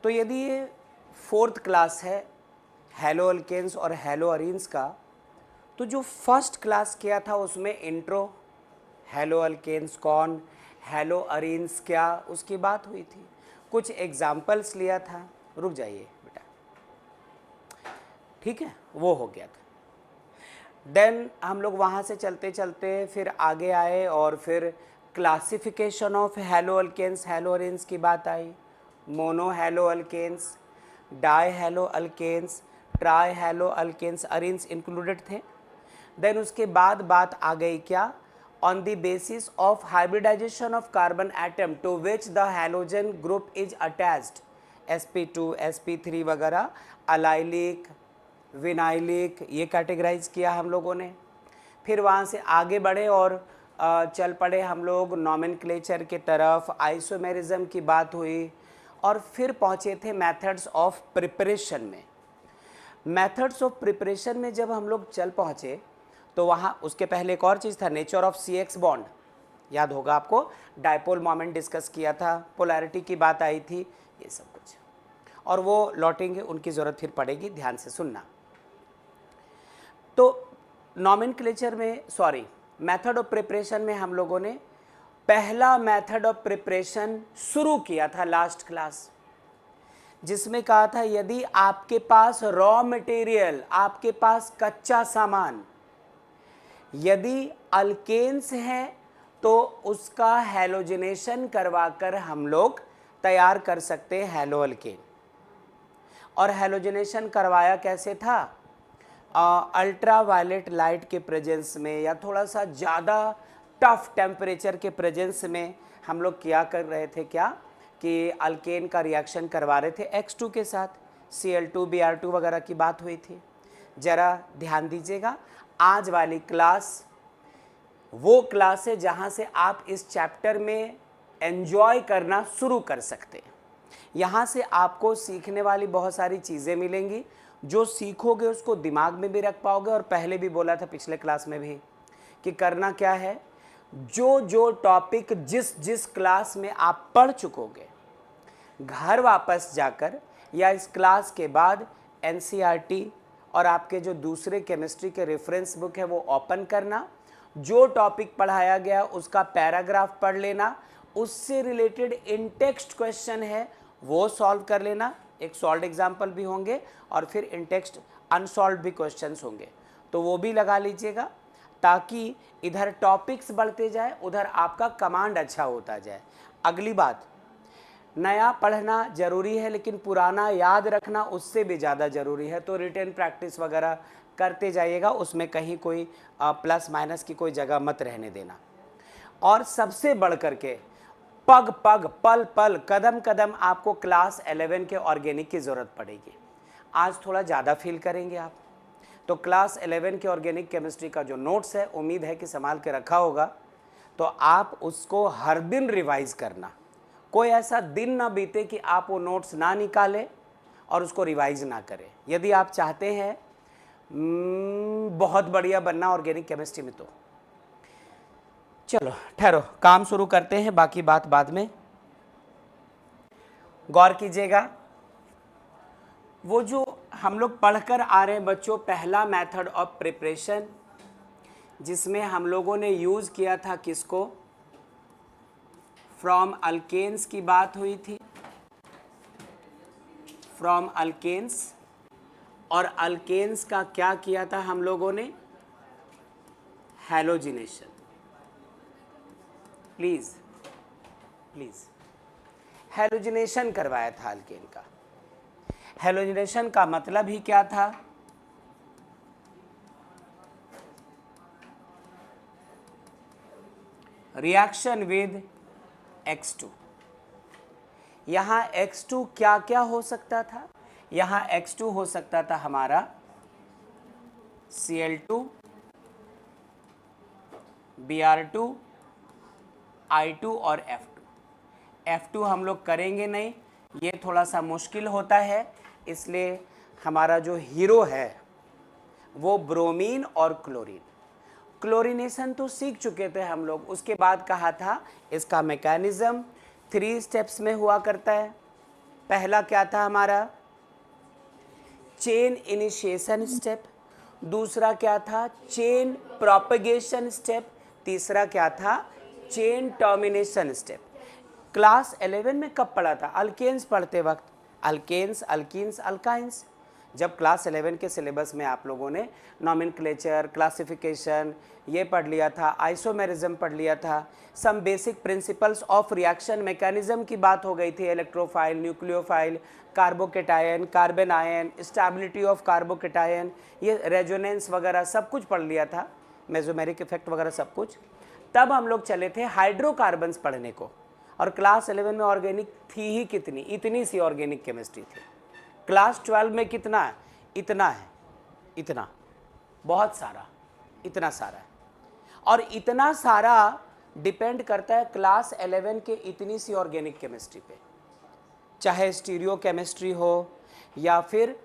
तो यदि ये 4th क्लास है हैलो अल्केन्स और हैलो अरीन्स का, तो जो फर्स्ट क्लास किया था उसमें इंट्रो, हैलो अल्केन्स कौन, हैलो अरीन्स क्या, उसकी बात हुई थी, कुछ एग्जाम्पल्स लिया था। रुक जाइए बेटा, ठीक है, वो हो गया था। देन हम लोग वहाँ से चलते चलते फिर आगे आए और फिर classification of halo alkanes halo arenes की बात आई। Mono halo alkanes, di halo alkanes, tri halo alkanes, arenes included थे। देन उसके बाद बात आ गई क्या, on the basis of hybridization of carbon atom to which the halogen group is attached, sp2 sp3 वगैरह, अलाइलिक, विनाइलिक, ये categorise किया हम लोगों ने। फिर वहाँ से आगे बढ़े और चल पड़े हम लोग नॉमेनक्लेचर के तरफ, आइसोमेरिज्म की बात हुई और फिर पहुँचे थे मेथड्स ऑफ प्रिपरेशन में। मेथड्स ऑफ प्रिपरेशन में जब हम लोग चल पहुँचे तो वहाँ उसके पहले एक और चीज़ था, नेचर ऑफ CX बॉन्ड, याद होगा आपको, डायपोल मोमेंट डिस्कस किया था, पोलैरिटी की बात आई थी, ये सब कुछ, और वो लौटेंगे, उनकी ज़रूरत फिर पड़ेगी, ध्यान से सुनना। तो नॉमेनक्लेचर में, सॉरी, मेथड ऑफ प्रिपरेशन में हम लोगों ने पहला मेथड ऑफ प्रिपरेशन शुरू किया था लास्ट क्लास, जिसमें कहा था यदि आपके पास रॉ मटेरियल, आपके पास कच्चा सामान, यदि अल्केन्स है तो उसका हैलोजिनेशन करवाकर हम लोग तैयार कर सकते हैं हैलो अल्केन। और हैलोजिनेशन करवाया कैसे था, अल्ट्रा वायलेट लाइट के प्रेजेंस में या थोड़ा सा ज़्यादा टफ टेम्परेचर के प्रेजेंस में हम लोग क्या कर रहे थे, क्या कि अल्केन का रिएक्शन करवा रहे थे X2 के साथ, Cl2 Br2 वगैरह की बात हुई थी। ज़रा ध्यान दीजिएगा, आज वाली क्लास वो क्लास है जहाँ से आप इस चैप्टर में एंजॉय करना शुरू कर सकते हैं। यहाँ से आपको सीखने वाली बहुत सारी चीज़ें मिलेंगी, जो सीखोगे उसको दिमाग में भी रख पाओगे। और पहले भी बोला था पिछले क्लास में भी कि करना क्या है, जो जो टॉपिक जिस जिस क्लास में आप पढ़ चुकोगे, घर वापस जाकर या इस क्लास के बाद NCERT और आपके जो दूसरे केमिस्ट्री के रेफरेंस बुक है वो ओपन करना, जो टॉपिक पढ़ाया गया उसका पैराग्राफ पढ़ लेना, उससे रिलेटेड इन टेक्स्ट क्वेश्चन है वो सॉल्व कर लेना, एक सॉल्व एग्जाम्पल भी होंगे और फिर इन टेक्स्ट अनसॉल्व भी क्वेश्चंस होंगे, तो वो भी लगा लीजिएगा, ताकि इधर टॉपिक्स बढ़ते जाए, उधर आपका कमांड अच्छा होता जाए। अगली बात, नया पढ़ना जरूरी है लेकिन पुराना याद रखना उससे भी ज़्यादा ज़रूरी है, तो रिटेन प्रैक्टिस वगैरह करते जाइएगा, उसमें कहीं कोई प्लस माइनस की कोई जगह मत रहने देना। और सबसे बढ़ करके पग पग, पल पल, कदम कदम आपको क्लास 11 के ऑर्गेनिक की ज़रूरत पड़ेगी। आज थोड़ा ज़्यादा फील करेंगे आप, तो क्लास 11 के ऑर्गेनिक केमिस्ट्री का जो नोट्स है, उम्मीद है कि संभाल के रखा होगा, तो आप उसको हर दिन रिवाइज करना। कोई ऐसा दिन ना बीते कि आप वो नोट्स ना निकालें और उसको रिवाइज ना करें, यदि आप चाहते हैं बहुत बढ़िया बनना ऑर्गेनिक केमिस्ट्री में। तो चलो ठहरो, काम शुरू करते हैं, बाकी बात बाद में। गौर कीजिएगा, वो जो हम लोग पढ़कर आ रहे हैं बच्चों, पहला मेथड ऑफ प्रिपरेशन, जिसमें हम लोगों ने यूज़ किया था किसको, फ्रॉम अल्केन्स की बात हुई थी, फ्रॉम अल्केन्स, और अल्केन्स का क्या किया था हम लोगों ने, हैलोजिनेशन। प्लीज़ प्लीज़, हैलोजिनेशन करवाया था अल्केन का। हैलोजिनेशन का मतलब ही क्या था, रिएक्शन विद X2। यहाँ X2 क्या क्या हो सकता था, यहाँ X2 हो सकता था हमारा Cl2 Br2 I2 और F2 हम लोग करेंगे नहीं, ये थोड़ा सा मुश्किल होता है, इसलिए हमारा जो हीरो है वो ब्रोमीन और क्लोरीन। क्लोरीनेशन तो सीख चुके थे हम लोग, उसके बाद कहा था इसका मैकेनिज्म 3 स्टेप्स में हुआ करता है। पहला क्या था हमारा, चेन इनिशिएशन स्टेप, दूसरा क्या था, चेन प्रोपगेशन स्टेप, तीसरा क्या था, चेन टर्मिनेशन स्टेप। क्लास 11 में कब पढ़ा था, अल्केन्स पढ़ते वक्त, अल्केन्स, अल्कीन्स, अल्काइंस। जब क्लास 11 के सिलेबस में आप लोगों ने नॉमेनक्लेचर, क्लासिफिकेशन ये पढ़ लिया था, आइसोमेरिज्म पढ़ लिया था, some basic principles of reaction mechanism की बात हो गई थी, electrophile, nucleophile, carbocation, carbon ion, stability of carbocation, ये रेजोनेंस वगैरह सब कुछ पढ़ लिया था, मेसोमेरिक इफेक्ट वगैरह सब कुछ। तब हम लोग चले थे हाइड्रोकार्बन्स पढ़ने को, और क्लास 11 में ऑर्गेनिक थी ही कितनी, इतनी सी ऑर्गेनिक केमिस्ट्री थी। क्लास 12 में कितना है, इतना है, इतना, बहुत सारा, इतना सारा है। और इतना सारा डिपेंड करता है क्लास 11 के इतनी सी ऑर्गेनिक केमिस्ट्री पे, चाहे स्टीरियो केमिस्ट्री हो या फिर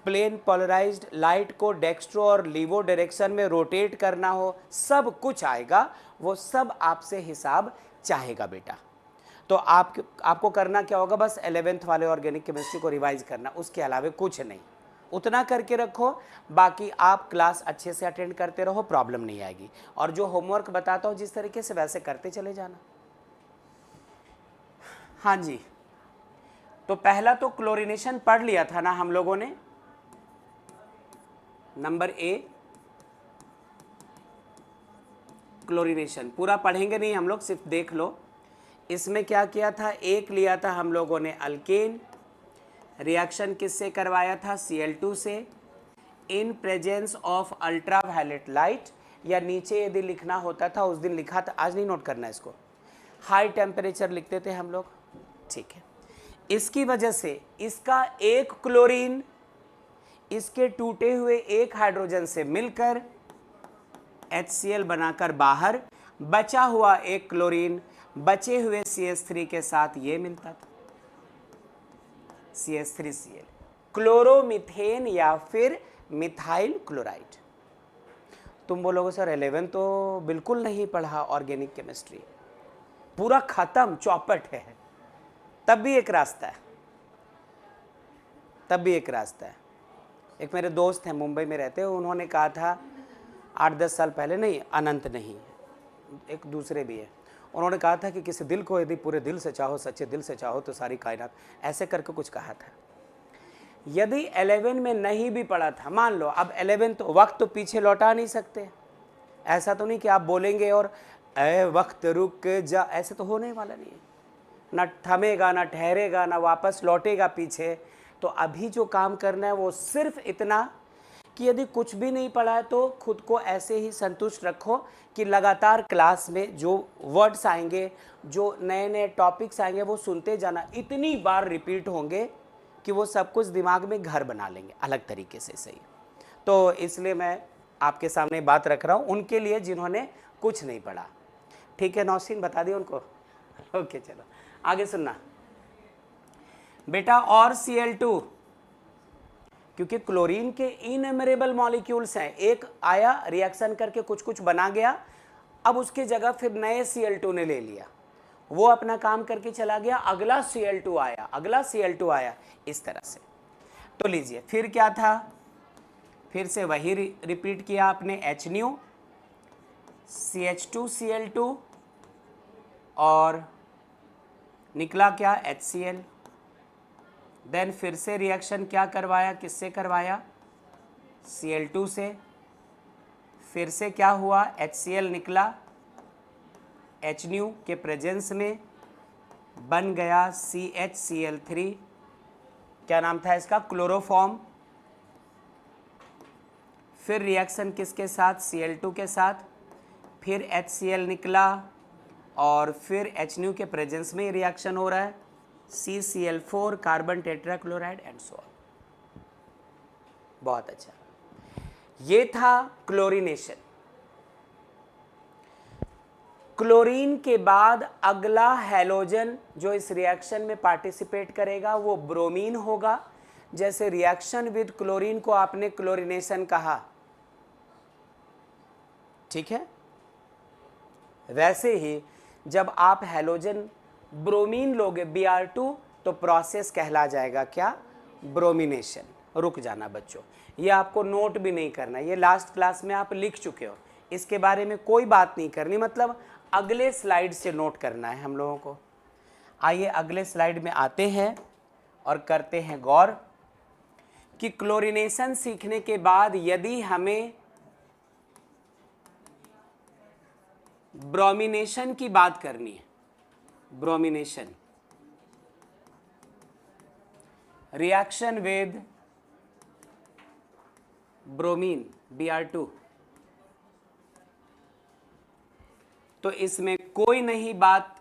प्लेन पोलराइज्ड लाइट को डेक्स्ट्रो और लीवो डायरेक्शन में रोटेट करना हो, सब कुछ आएगा, वो सब आपसे हिसाब चाहेगा बेटा। तो आपको करना क्या होगा, बस 11th वाले ऑर्गेनिक केमिस्ट्री को रिवाइज करना, उसके अलावा कुछ नहीं, उतना करके रखो, बाकी आप क्लास अच्छे से अटेंड करते रहो, प्रॉब्लम नहीं आएगी। और जो होमवर्क बताता हूँ जिस तरीके से वैसे करते चले जाना। हाँ जी, तो पहला तो क्लोरीनेशन पढ़ लिया था ना हम लोगों ने, नंबर ए क्लोरीनेशन, पूरा पढ़ेंगे नहीं हम लोग, सिर्फ देख लो। इसमें क्या किया था, एक लिया था हम लोगों ने अल्केन, रिएक्शन किससे करवाया था, Cl2 से, in presence of ultraviolet light, या नीचे यदि लिखना होता था उस दिन लिखा था, आज नहीं नोट करना इसको, हाई टेम्परेचर लिखते थे हम लोग, ठीक है। इसकी वजह से इसका एक क्लोरीन इसके टूटे हुए एक हाइड्रोजन से मिलकर HCl बनाकर बाहर, बचा हुआ एक क्लोरीन बचे हुए CH3 के साथ ये मिलता था, CH3Cl, क्लोरोमीथेन या फिर मिथाइल क्लोराइड। तुम बोलोगे सर 11 तो बिल्कुल नहीं पढ़ा ऑर्गेनिक केमिस्ट्री, पूरा खत्म चौपट है। तब भी एक रास्ता है, तब भी एक रास्ता है। एक मेरे दोस्त हैं मुंबई में रहते हैं, उन्होंने कहा था 8-10 साल पहले, नहीं अनंत नहीं, एक दूसरे भी है, उन्होंने कहा था कि किसी दिल को यदि पूरे दिल से चाहो, सच्चे दिल से चाहो तो सारी कायनात, ऐसे करके कुछ कहा था। यदि 11 में नहीं भी पढ़ा था, मान लो अब 11 तो वक्त तो पीछे लौटा नहीं सकते, ऐसा तो नहीं कि आप बोलेंगे और ए वक्त रुक जा, ऐसे तो होने वाला नहीं है, ना थमेगा, ना ठहरेगा, ना वापस लौटेगा पीछे। तो अभी जो काम करना है वो सिर्फ इतना कि यदि कुछ भी नहीं पढ़ा है तो खुद को ऐसे ही संतुष्ट रखो कि लगातार क्लास में जो वर्ड्स आएंगे, जो नए नए टॉपिक्स आएंगे वो सुनते जाना, इतनी बार रिपीट होंगे कि वो सब कुछ दिमाग में घर बना लेंगे अलग तरीके से, सही। तो इसलिए मैं आपके सामने बात रख रहा हूँ उनके लिए जिन्होंने कुछ नहीं पढ़ा, ठीक है। नौशीन बता दिए उनको, ओके चलो आगे सुनना बेटा। और Cl2, क्योंकि क्लोरीन के इनमेरेबल मॉलिक्यूल्स हैं, एक आया रिएक्शन करके कुछ कुछ बना गया, अब उसकी जगह फिर नए Cl2 ने ले लिया, वो अपना काम करके चला गया, अगला Cl2 आया, अगला Cl2 आया, इस तरह से। तो लीजिए फिर क्या था, फिर से वही रिपीट किया आपने, HNu, CH2Cl2 और निकला क्या, HCl। देन फिर से रिएक्शन क्या करवाया, किससे करवाया, Cl2 से, फिर से क्या हुआ, HCl निकला, HNu के प्रेजेंस में बन गया CHCl3, क्या नाम था इसका, क्लोरोफॉर्म। फिर रिएक्शन किसके साथ, Cl2 के साथ, फिर HCl निकला और फिर HNu के प्रेजेंस में रिएक्शन हो रहा है, CCl4 carbon tetrachloride and so on. बहुत अच्छा, ये था क्लोरीनेशन। क्लोरीन के बाद अगला हैलोजन जो इस रिएक्शन में पार्टिसिपेट करेगा वो ब्रोमीन होगा। जैसे रिएक्शन विद क्लोरीन को आपने क्लोरीनेशन कहा, ठीक है, वैसे ही जब आप हैलोजन ब्रोमीन लोगे Br2 तो प्रोसेस कहला जाएगा क्या? ब्रोमिनेशन। रुक जाना बच्चों, ये आपको नोट भी नहीं करना, ये लास्ट क्लास में आप लिख चुके हो, इसके बारे में कोई बात नहीं करनी, मतलब अगले स्लाइड से नोट करना है हम लोगों को। आइए अगले स्लाइड में आते हैं और करते हैं गौर कि क्लोरीनेशन सीखने के बाद यदि हमें ब्रोमिनेशन की बात करनी है, bromination reaction with bromine Br2, तो इसमें कोई नहीं बात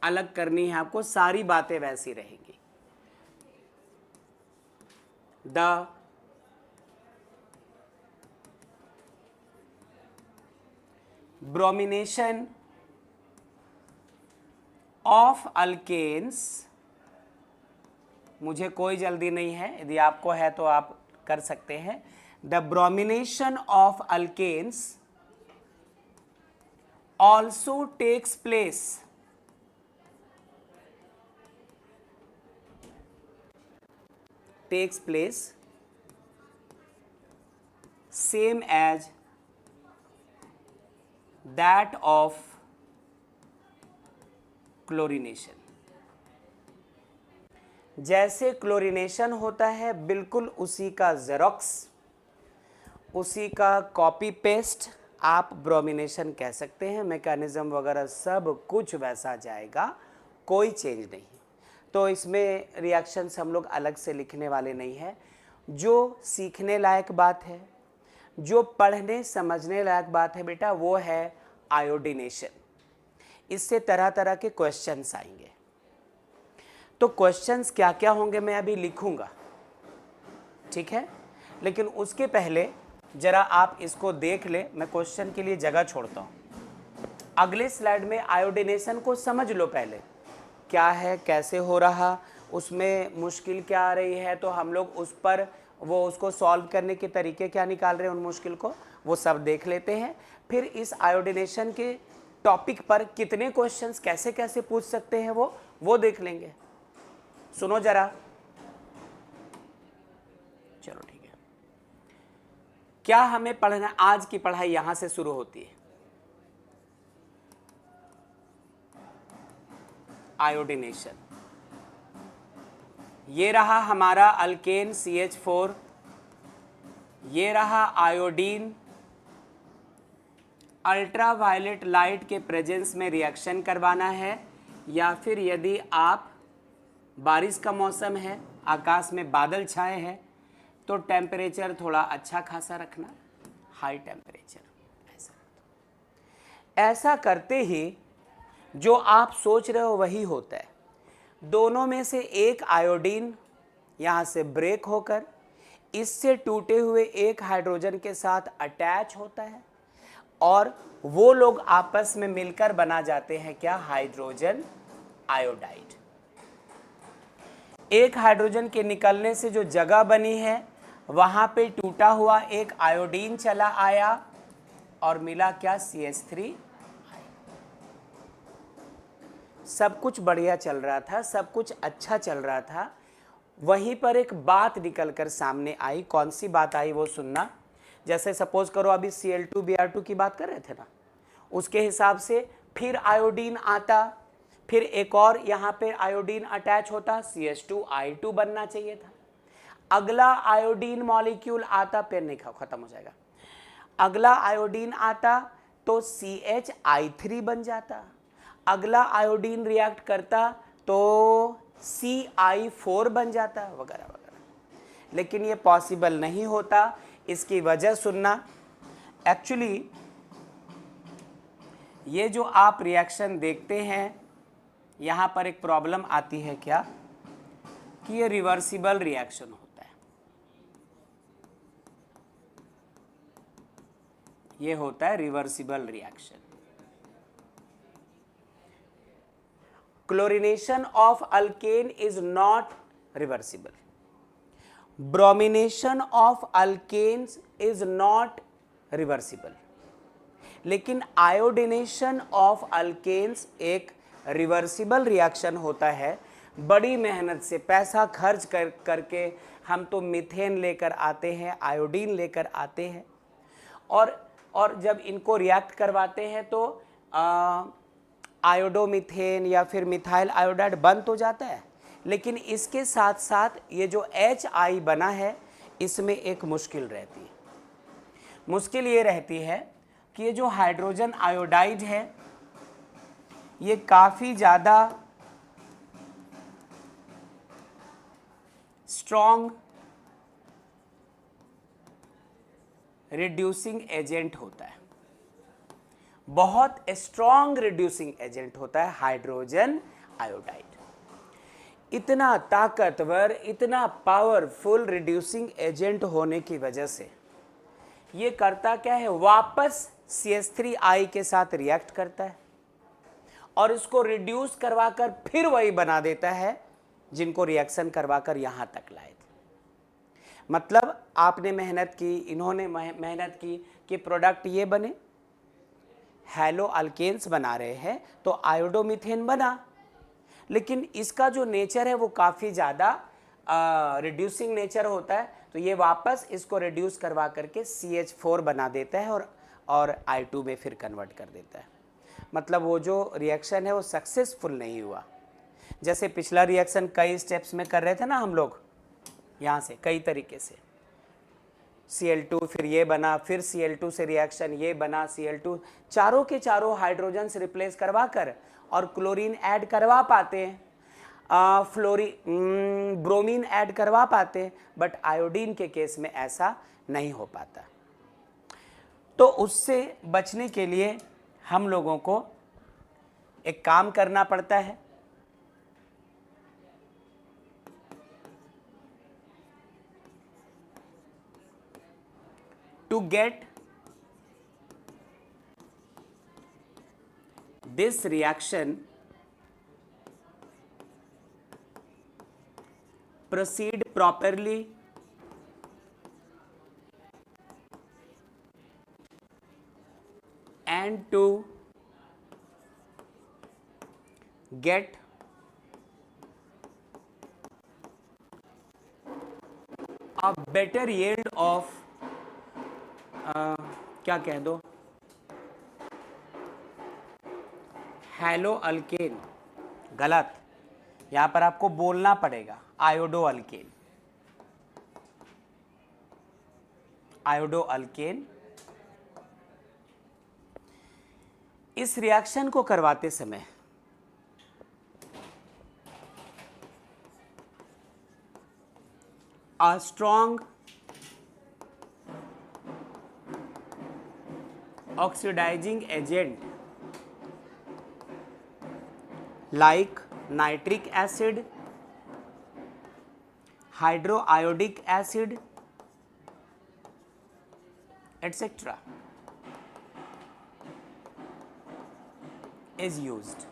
अलग करनी है आपको, सारी बातें वैसी रहेंगी। द ब्रोमिनेशन ऑफ अल्केन्स, मुझे कोई जल्दी नहीं है, यदि आपको है तो आप कर सकते हैं। The bromination of alkanes also takes place same as that of chlorination. जैसे क्लोरीनेशन होता है बिल्कुल उसी का जेरोक्स, उसी का कॉपी पेस्ट आप ब्रोमिनेशन कह सकते हैं। मैकेनिज्म वगैरह सब कुछ वैसा जाएगा, कोई चेंज नहीं। तो इसमें रिएक्शंस हम लोग अलग से लिखने वाले नहीं हैं। जो सीखने लायक बात है, जो पढ़ने समझने लायक बात है बेटा, वो है आयोडीनेशन। इससे तरह तरह के क्वेश्चंस आएंगे। तो क्वेश्चंस क्या क्या होंगे मैं अभी लिखूंगा, ठीक है, लेकिन उसके पहले जरा आप इसको देख ले, मैं क्वेश्चन के लिए जगह छोड़ता हूं। अगले स्लाइड में आयोडीनेशन को समझ लो पहले, क्या है, कैसे हो रहा, उसमें मुश्किल क्या आ रही है, तो हम लोग उस पर वो उसको सॉल्व करने के तरीके क्या निकाल रहे हैं, उन मुश्किल को वो सब देख लेते हैं। फिर इस आयोडीनेशन के टॉपिक पर कितने क्वेश्चंस कैसे कैसे पूछ सकते हैं वो देख लेंगे। सुनो जरा, चलो ठीक है। क्या हमें पढ़ना, आज की पढ़ाई यहां से शुरू होती है। आयोडीनेशन, ये रहा हमारा अल्केन CH4, ये रहा आयोडीन। अल्ट्रावायलेट लाइट के प्रेजेंस में रिएक्शन करवाना है, या फिर यदि आप बारिश का मौसम है, आकाश में बादल छाए हैं, तो टेम्परेचर थोड़ा अच्छा खासा रखना, हाई टेम्परेचर। ऐसा करते ही जो आप सोच रहे हो वही होता है। दोनों में से एक आयोडीन यहाँ से ब्रेक होकर इससे टूटे हुए एक हाइड्रोजन के साथ अटैच होता है, और वो लोग आपस में मिलकर बना जाते हैं क्या, हाइड्रोजन आयोडाइड। एक हाइड्रोजन के निकलने से जो जगह बनी है वहां पे टूटा हुआ एक आयोडीन चला आया और मिला क्या, CH3। सब कुछ बढ़िया चल रहा था, सब कुछ अच्छा चल रहा था। वहीं पर एक बात निकलकर सामने आई। कौन सी बात आई वो सुनना। जैसे सपोज करो अभी Cl2Br2 की बात कर रहे थे ना, उसके हिसाब से फिर आयोडीन आता, फिर एक और यहाँ पे आयोडीन अटैच होता, CH2I2 बनना चाहिए था। अगला आयोडीन मॉलिक्यूल आता, पेन नहीं खत्म हो जाएगा, अगला आयोडीन आता तो CH3 बन जाता। अगला आयोडीन रिएक्ट करता तो CI4 बन जाता, वगैरह वगैरह। लेकिन ये पॉसिबल नहीं होता। इसकी वजह सुनना। एक्चुअली ये जो आप रिएक्शन देखते हैं, यहाँ पर एक प्रॉब्लम आती है क्या, कि ये रिवर्सिबल रिएक्शन होता है। ये होता है reversible reaction. Chlorination of alkane is not reversible, bromination of alkanes is not reversible, लेकिन आयोडीनेशन ऑफ अल्केन्स एक रिवर्सिबल रिएक्शन होता है। बड़ी मेहनत से पैसा खर्च करके हम तो मीथेन लेकर आते हैं, आयोडीन लेकर आते हैं, और जब इनको रिएक्ट करवाते हैं तो आयोडोमीथेन या फिर मिथाइल आयोडाइड बन तो जाता है, लेकिन इसके साथ साथ ये जो HI बना है इसमें एक मुश्किल रहती है। मुश्किल ये रहती है कि ये जो हाइड्रोजन आयोडाइड है ये काफ़ी ज़्यादा स्ट्रॉन्ग रिड्यूसिंग एजेंट होता है, बहुत स्ट्रॉन्ग रिड्यूसिंग एजेंट होता है हाइड्रोजन आयोडाइड। इतना ताकतवर, इतना पावरफुल रिड्यूसिंग एजेंट होने की वजह से ये करता क्या है, वापस CH3I के साथ रिएक्ट करता है और इसको रिड्यूस करवाकर फिर वही बना देता है जिनको रिएक्शन करवाकर यहां तक लाए थे। मतलब आपने मेहनत की, इन्होंने मेहनत की कि प्रोडक्ट ये बने, हैलो अल्केन्स बना रहे हैं तो आयोडोमीथेन बना, लेकिन इसका जो नेचर है वो काफ़ी ज़्यादा रिड्यूसिंग नेचर होता है, तो ये वापस इसको रिड्यूस करवा करके CH4 बना देता है और I2 में फिर कन्वर्ट कर देता है। मतलब वो जो रिएक्शन है वो सक्सेसफुल नहीं हुआ। जैसे पिछला रिएक्शन कई स्टेप्स में कर रहे थे ना हम लोग, यहाँ से कई तरीके से Cl2 फिर ये बना, फिर Cl2 से रिएक्शन ये बना Cl2, चारों के चारों हाइड्रोजन से रिप्लेस करवा कर और क्लोरीन ऐड करवा पाते हैं, ब्रोमीन ऐड करवा पाते हैं, बट आयोडीन के केस में ऐसा नहीं हो पाता। तो उससे बचने के लिए हम लोगों को एक काम करना पड़ता है, to get this reaction proceed properly and to get a better yield of क्या कह दो, हैलो अल्केन, गलत, यहां पर आपको बोलना पड़ेगा आयोडो अल्केन, आयोडो अल्केन। इस रिएक्शन को करवाते समय a strong oxidizing agent like nitric acid, hydroiodic acid, etc. is used.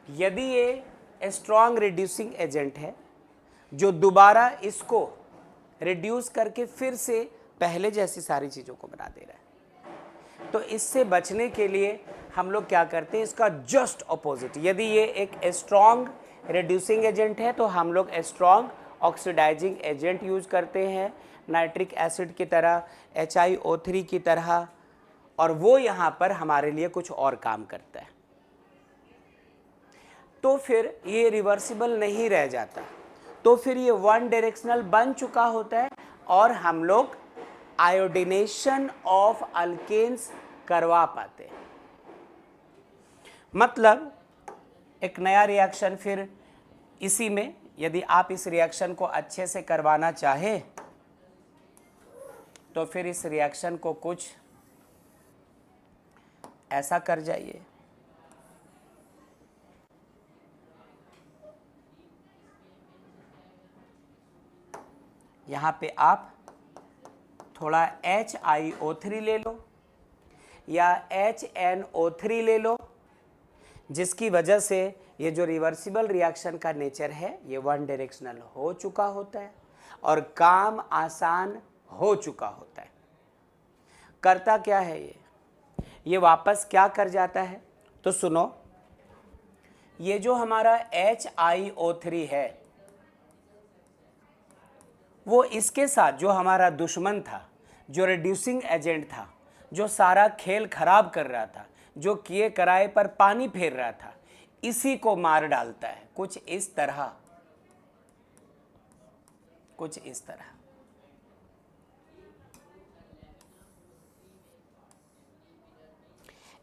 यदि ये स्ट्रॉन्ग रिड्यूसिंग एजेंट है जो दोबारा इसको रिड्यूस करके फिर से पहले जैसी सारी चीज़ों को बना दे रहा है, तो इससे बचने के लिए हम लोग क्या करते हैं, इसका जस्ट अपोजिट, यदि ये एक स्ट्रॉन्ग रिड्यूसिंग एजेंट है तो हम लोग स्ट्रॉन्ग ऑक्सीडाइजिंग एजेंट यूज करते हैं, नाइट्रिक एसिड की तरह, HiO3 की तरह, और वो यहाँ पर हमारे लिए कुछ और काम करता है। तो फिर ये रिवर्सिबल नहीं रह जाता, तो फिर ये वन डायरेक्शनल बन चुका होता है और हम लोग आयोडिनेशन ऑफ अल्केन्स करवा पाते हैं। मतलब एक नया रिएक्शन फिर इसी में, यदि आप इस रिएक्शन को अच्छे से करवाना चाहें तो फिर इस रिएक्शन को कुछ ऐसा कर जाइए, यहाँ पे आप थोड़ा HiO3 ले लो या HNO3 ले लो, जिसकी वजह से ये जो रिवर्सिबल रिएक्शन का नेचर है ये वन डायरेक्शनल हो चुका होता है और काम आसान हो चुका होता है। करता क्या है ये वापस क्या कर जाता है, तो सुनो, ये जो हमारा HiO3 है वो इसके साथ जो हमारा दुश्मन था, जो रिड्यूसिंग एजेंट था, जो सारा खेल खराब कर रहा था, जो किए कराए पर पानी फेर रहा था, इसी को मार डालता है। कुछ इस तरह, कुछ इस तरह।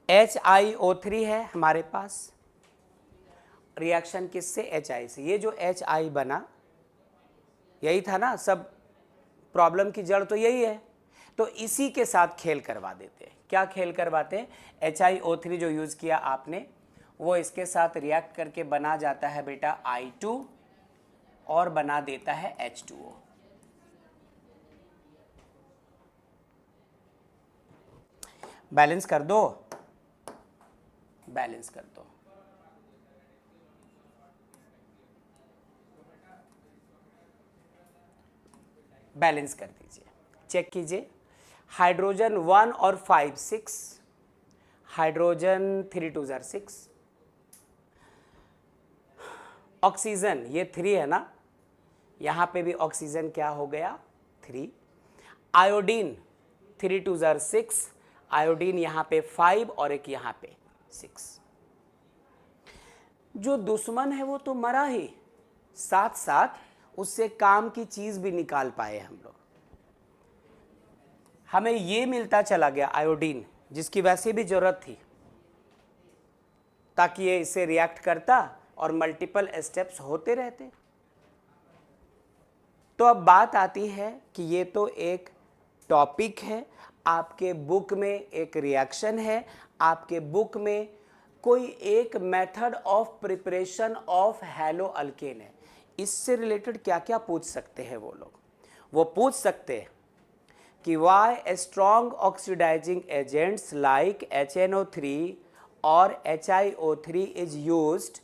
HiO3 है हमारे पास, रिएक्शन किससे? HI से। ये जो HI बना, यही था ना, सब प्रॉब्लम की जड़ तो यही है। तो इसी के साथ खेल करवा देते हैं। क्या खेल करवाते हैं? HiO3 जो यूज़ किया आपने, वो इसके साथ रिएक्ट करके बना जाता है बेटा I2 और बना देता है H2O। बैलेंस कर दो, बैलेंस कर दो। बैलेंस कर दीजिए, चेक कीजिए। हाइड्रोजन 1 और 5 6, हाइड्रोजन 3 2 6, ऑक्सीजन ये 3 है ना, यहाँ पे भी ऑक्सीजन क्या हो गया? 3। आयोडीन 3 2 6, आयोडीन यहाँ पे 5 और एक यहाँ पे 6। जो दुश्मन है वो तो मरा ही, साथ साथ उससे काम की चीज भी निकाल पाए हम लोग। हमें ये मिलता चला गया आयोडीन, जिसकी वैसे भी जरूरत थी, ताकि ये इसे रिएक्ट करता और मल्टीपल स्टेप्स होते रहते। तो अब बात आती है कि ये तो एक टॉपिक है, आपके बुक में एक रिएक्शन है, आपके बुक में कोई एक method of preparation of hello alkane है। इससे रिलेटेड क्या क्या पूछ सकते हैं वो लोग? वो पूछ सकते हैं कि why strong oxidizing agents like HNO3 और HiO3 is used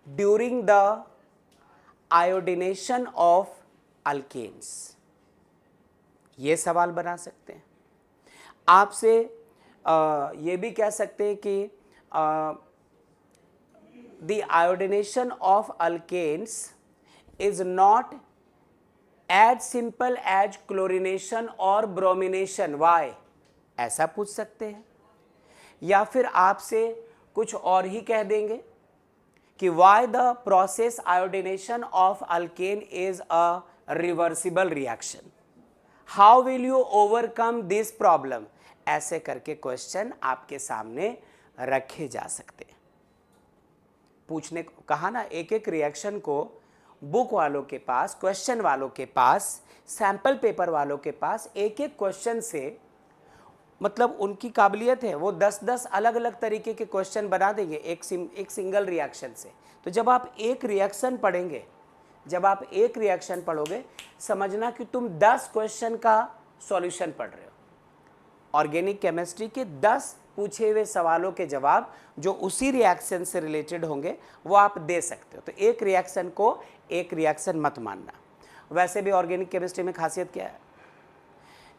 during the iodination of alkanes. ये सवाल बना सकते हैं। आपसे ये भी कह सकते हैं कि the iodination of alkanes is not as simple as chlorination और bromination. Why? ऐसा पूछ सकते हैं। या फिर आपसे कुछ और ही कह देंगे कि why the process iodination of alkane is a reversible reaction. How will you overcome this problem? ऐसे करके क्वेश्चन आपके सामने रखे जा सकते हैं। पूछने को कहा ना, एक एक रिएक्शन को बुक वालों के पास, क्वेश्चन वालों के पास, सैंपल पेपर वालों के पास एक एक क्वेश्चन से, मतलब उनकी काबिलियत है, वो 10-10 अलग अलग तरीके के क्वेश्चन बना देंगे एक सिंगल रिएक्शन से। तो जब आप एक रिएक्शन पढ़ेंगे, जब आप एक रिएक्शन पढ़ोगे, समझना कि तुम 10 क्वेश्चन का सॉल्यूशन पढ़ रहे हो। ऑर्गेनिक केमिस्ट्री के 10 पूछे हुए सवालों के जवाब जो उसी रिएक्शन से रिलेटेड होंगे वो आप दे सकते हो। तो एक रिएक्शन को एक रिएक्शन मत मानना। वैसे भी ऑर्गेनिक केमिस्ट्री में खासियत क्या है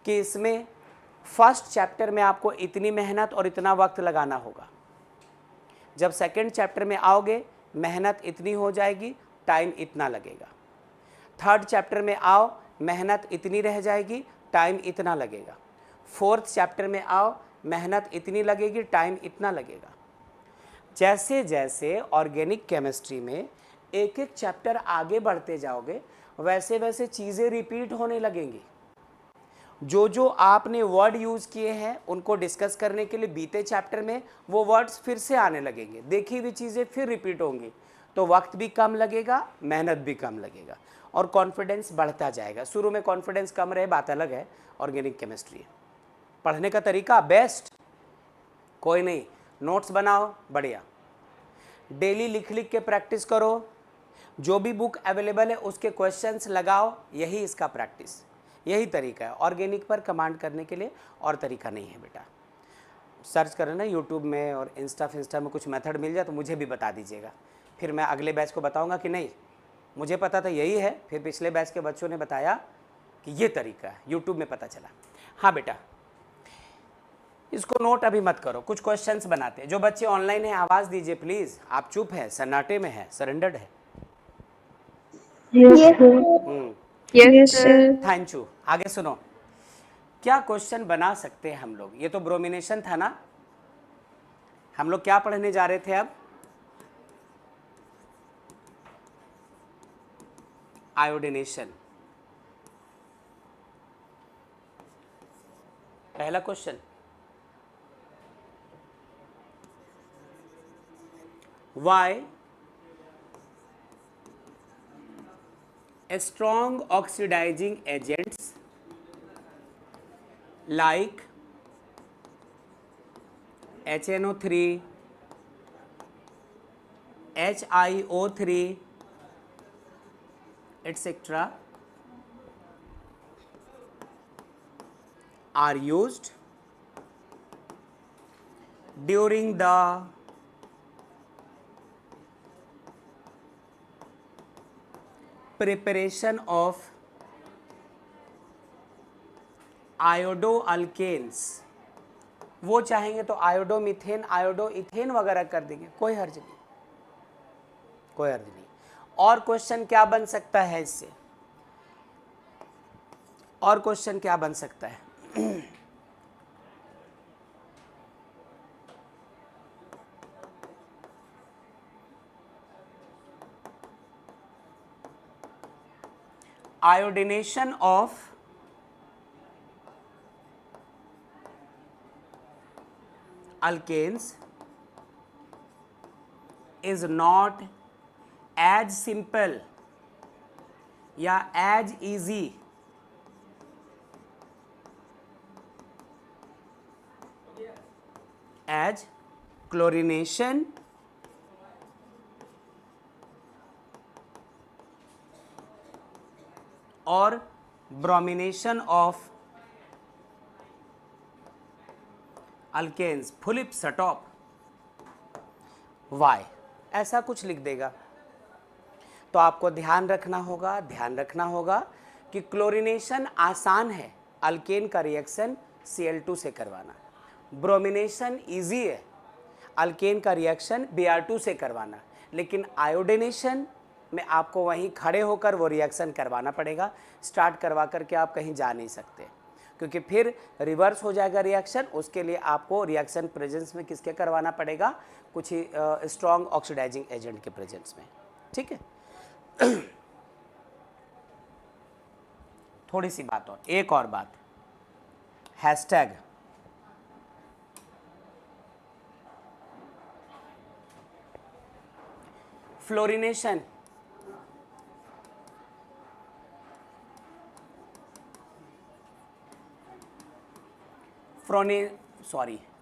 कि इसमें फर्स्ट चैप्टर में आपको इतनी मेहनत और इतना वक्त लगाना होगा। जब सेकंड चैप्टर में आओगे, मेहनत इतनी हो जाएगी, टाइम इतना लगेगा। थर्ड चैप्टर में आओ, मेहनत इतनी रह जाएगी, टाइम इतना लगेगा। फोर्थ चैप्टर में आओ, मेहनत इतनी लगेगी, टाइम इतना लगेगा। जैसे जैसे ऑर्गेनिक केमिस्ट्री में एक एक चैप्टर आगे बढ़ते जाओगे, वैसे वैसे चीज़ें रिपीट होने लगेंगी। जो जो आपने वर्ड यूज़ किए हैं उनको डिस्कस करने के लिए बीते चैप्टर में वो वर्ड्स फिर से आने लगेंगे, देखी हुई चीज़ें फिर रिपीट होंगी। तो वक्त भी कम लगेगा, मेहनत भी कम लगेगा और कॉन्फिडेंस बढ़ता जाएगा। शुरू में कॉन्फिडेंस कम रहे बात अलग है, ऑर्गेनिक केमिस्ट्री पढ़ने का तरीका बेस्ट, कोई नहीं, नोट्स बनाओ, बढ़िया, डेली लिख लिख के प्रैक्टिस करो, जो भी बुक अवेलेबल है उसके क्वेश्चंस लगाओ, यही इसका प्रैक्टिस, यही तरीका है। ऑर्गेनिक पर कमांड करने के लिए और तरीका नहीं है बेटा। सर्च करें ना यूट्यूब में और इंस्टा में, कुछ मेथड मिल जाए तो मुझे भी बता दीजिएगा, फिर मैं अगले बैच को बताऊंगा कि नहीं मुझे पता था यही है, फिर पिछले बैच के बच्चों ने बताया कि ये तरीका है, यूट्यूब में पता चला। हाँ बेटा, इसको नोट अभी मत करो, कुछ क्वेश्चंस बनाते हैं। जो बच्चे ऑनलाइन हैं आवाज दीजिए प्लीज, आप चुप है, सन्नाटे में है, सरेंडर्ड है। Yes sir. Thank you. आगे सुनो, क्या क्वेश्चन बना सकते हैं हम लोग। ये तो ब्रोमिनेशन था ना, हम लोग क्या पढ़ने जा रहे थे अब, आयोडिनेशन। पहला question, why strong oxidizing agents like HNO3, HiO3 etc. are used during the preparation of आयोडोअल्केन्स। वो चाहेंगे तो आयोडो मीथेन, आयोडो इथेन वगैरह कर देंगे, कोई हर्ज नहीं, कोई हर्ज नहीं। और क्वेश्चन क्या बन सकता है इससे, और क्वेश्चन क्या बन सकता है, iodination of alkanes is not as simple या as easy as chlorination और bromination of alkanes। Full stop, वाई, ऐसा कुछ लिख देगा। तो आपको ध्यान रखना होगा कि क्लोरीनेशन आसान है, अल्केन का रिएक्शन Cl2 से करवाना। ब्रोमिनेशन इजी है, अल्केन का रिएक्शन Br2 से करवाना। लेकिन आयोडिनेशन में आपको वहीं खड़े होकर वो रिएक्शन करवाना पड़ेगा, स्टार्ट करवा करके आप कहीं जा नहीं सकते, क्योंकि फिर रिवर्स हो जाएगा रिएक्शन। उसके लिए आपको रिएक्शन प्रेजेंस में किसके करवाना पड़ेगा, कुछ ही स्ट्रॉन्ग ऑक्सीडाइजिंग एजेंट के प्रेजेंस में, ठीक है। थोड़ी सी बात और, एक और बात, hashtag fluorination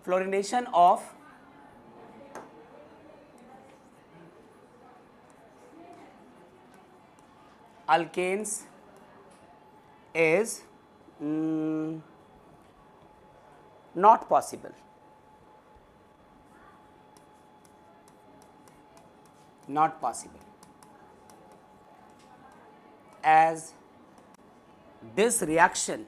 fluorination of alkanes is not possible, as this reaction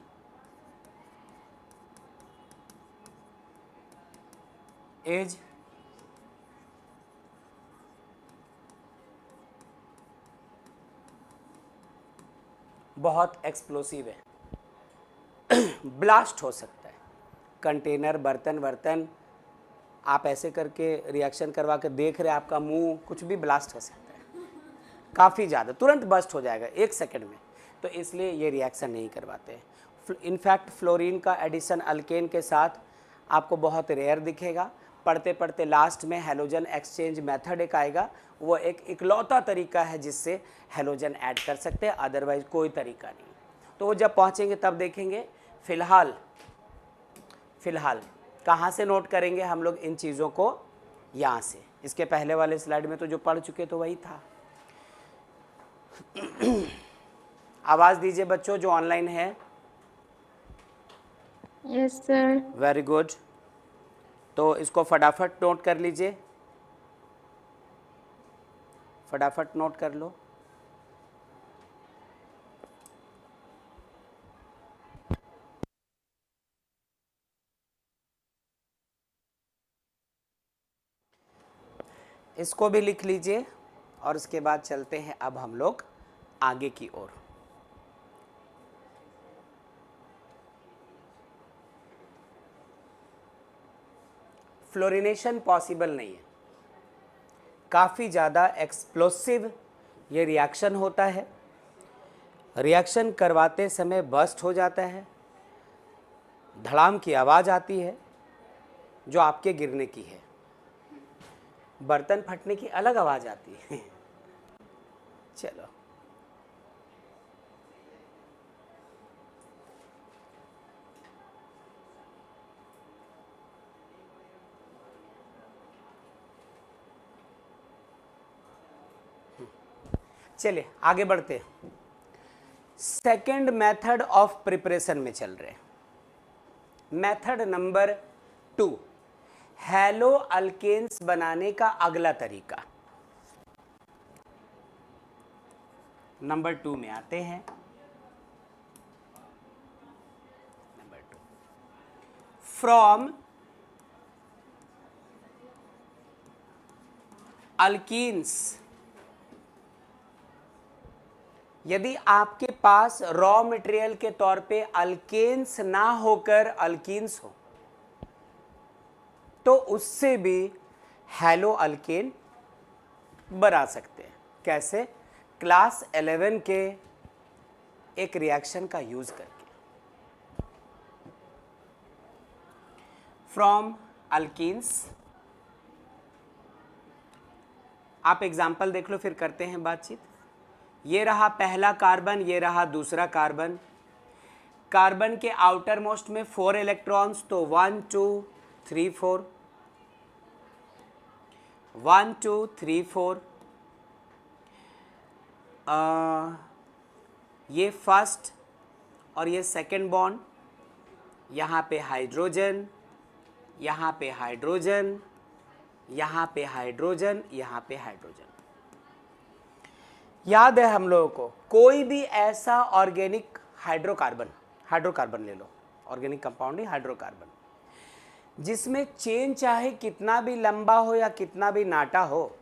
is बहुत एक्सप्लोसिव है, ब्लास्ट हो सकता है। कंटेनर, बर्तन आप ऐसे करके रिएक्शन करवा के देख रहे, आपका मुंह, कुछ भी ब्लास्ट हो सकता है, काफ़ी ज़्यादा, तुरंत बस्ट हो जाएगा 1 सेकंड में। तो इसलिए ये रिएक्शन नहीं करवाते। इनफैक्ट फ्लोरीन का एडिशन अल्केन के साथ आपको बहुत रेयर दिखेगा। पढ़ते पढ़ते लास्ट में हेलोजन एक्सचेंज मेथड एक आएगा, वो एक इकलौता तरीका है जिससे हेलोजन ऐड कर सकते हैं, अदरवाइज कोई तरीका नहीं। तो वो जब पहुँचेंगे तब देखेंगे। फ़िलहाल कहाँ से नोट करेंगे हम लोग इन चीज़ों को, यहाँ से। इसके पहले वाले स्लाइड में तो जो पढ़ चुके तो वही था। आवाज़ दीजिए बच्चों जो ऑनलाइन है। Yes sir. Very good. तो इसको फटाफट नोट कर लीजिए, फटाफट नोट कर लो। इसको भी लिख लीजिए और उसके बाद चलते हैं अब हम लोग आगे की ओर। फ्लोरिनेशन पॉसिबल नहीं है, काफ़ी ज़्यादा एक्सप्लोसिव ये रिएक्शन होता है। रिएक्शन करवाते समय बर्स्ट हो जाता है, धड़ाम की आवाज़ आती है जो आपके गिरने की है, बर्तन फटने की अलग आवाज़ आती है। चलो चलिए आगे बढ़ते हैं। सेकेंड मेथड ऑफ प्रिपरेशन में चल रहे हैं। मेथड नंबर 2, हैलो अल्केन्स बनाने का अगला तरीका। नंबर 2 में आते हैं। नंबर 2, फ्रॉम अल्कीन्स, यदि आपके पास रॉ मटेरियल के तौर पे अल्केन्स ना होकर अल्कीन्स हो तो उससे भी हैलो अल्केन बना सकते हैं। कैसे? क्लास 11 के एक रिएक्शन का यूज करके। फ्रॉम अल्कीन्स, आप एग्जाम्पल देख लो फिर करते हैं बातचीत। ये रहा पहला कार्बन, ये रहा दूसरा कार्बन। कार्बन के आउटर मोस्ट में 4 इलेक्ट्रॉन्स, तो 1 2 3 4, 1 2 3 4। ये फर्स्ट और ये सेकेंड बॉन्ड, यहाँ पे हाइड्रोजन, यहाँ पे हाइड्रोजन, यहाँ पे हाइड्रोजन, यहाँ पे हाइड्रोजन। याद है हम लोगों को, कोई भी ऐसा ऑर्गेनिक हाइड्रोकार्बन ले लो, ऑर्गेनिक कंपाउंड ही हाइड्रोकार्बन, जिसमें चेन चाहे कितना भी लंबा हो या कितना भी नाटा हो,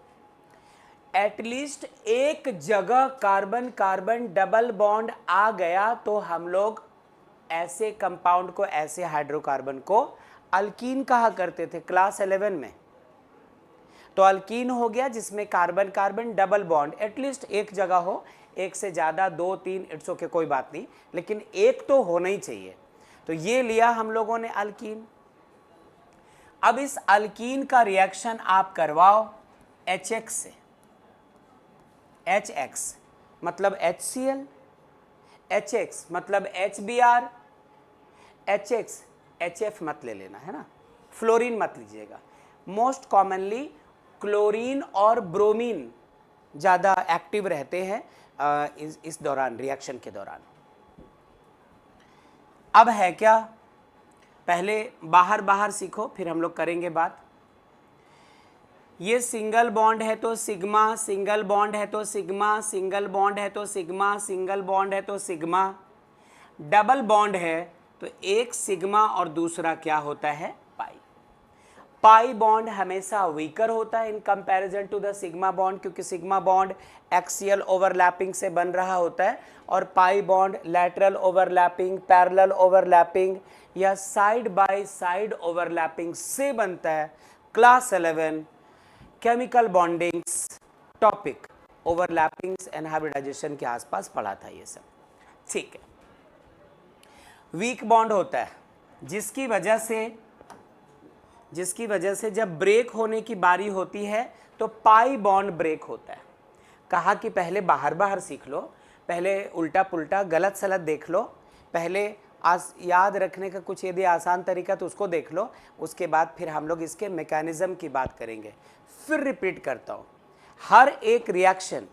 एटलीस्ट एक जगह कार्बन कार्बन डबल बॉन्ड आ गया तो हम लोग ऐसे कंपाउंड को, ऐसे हाइड्रोकार्बन को अल्कीन कहा करते थे क्लास 11 में। तो अल्कीन हो गया जिसमें carbon carbon double bond at least एक जगह हो, एक से ज़्यादा 2 3 इट्स ओके, कोई बात नहीं, लेकिन एक तो होना ही चाहिए। तो ये लिया हम लोगों ने अल्कीन। अब इस अल्कीन का रिएक्शन आप करवाओ HX से। HX मतलब HCl, HX मतलब HBr, HX HF मत ले लेना है ना, फ्लोरीन मत लीजिएगा। मोस्ट कॉमनली क्लोरीन और ब्रोमीन ज़्यादा एक्टिव रहते हैं इस दौरान, रिएक्शन के दौरान। अब है क्या, पहले बाहर बाहर सीखो फिर हम लोग करेंगे बात। ये सिंगल बॉन्ड है तो सिग्मा, सिंगल बॉन्ड है तो सिग्मा, सिंगल बॉन्ड है तो सिग्मा, सिंगल बॉन्ड है तो सिग्मा, डबल बॉन्ड है तो एक सिग्मा और दूसरा क्या होता है, पाई। पाई बॉन्ड हमेशा वीकर होता है in comparison to the sigma bond, क्योंकि सिग्मा बॉन्ड एक्सियल ओवरलैपिंग से बन रहा होता है और pi bond lateral overlapping, parallel overlapping या साइड बाय साइड ओवरलैपिंग से बनता है। Class 11 chemical bondings topic overlappings and hybridization के आसपास पढ़ा था ये सब, ठीक है। वीक बॉन्ड होता है जिसकी वजह से जब ब्रेक होने की बारी होती है तो पाई बॉन्ड ब्रेक होता है। कहा कि पहले बाहर बाहर सीख लो, पहले उल्टा पुल्टा गलत सलत देख लो, पहले याद रखने का कुछ यदि आसान तरीका तो उसको देख लो, उसके बाद फिर हम लोग इसके मैकेनिज्म की बात करेंगे। फिर रिपीट करता हूँ, हर एक रिएक्शन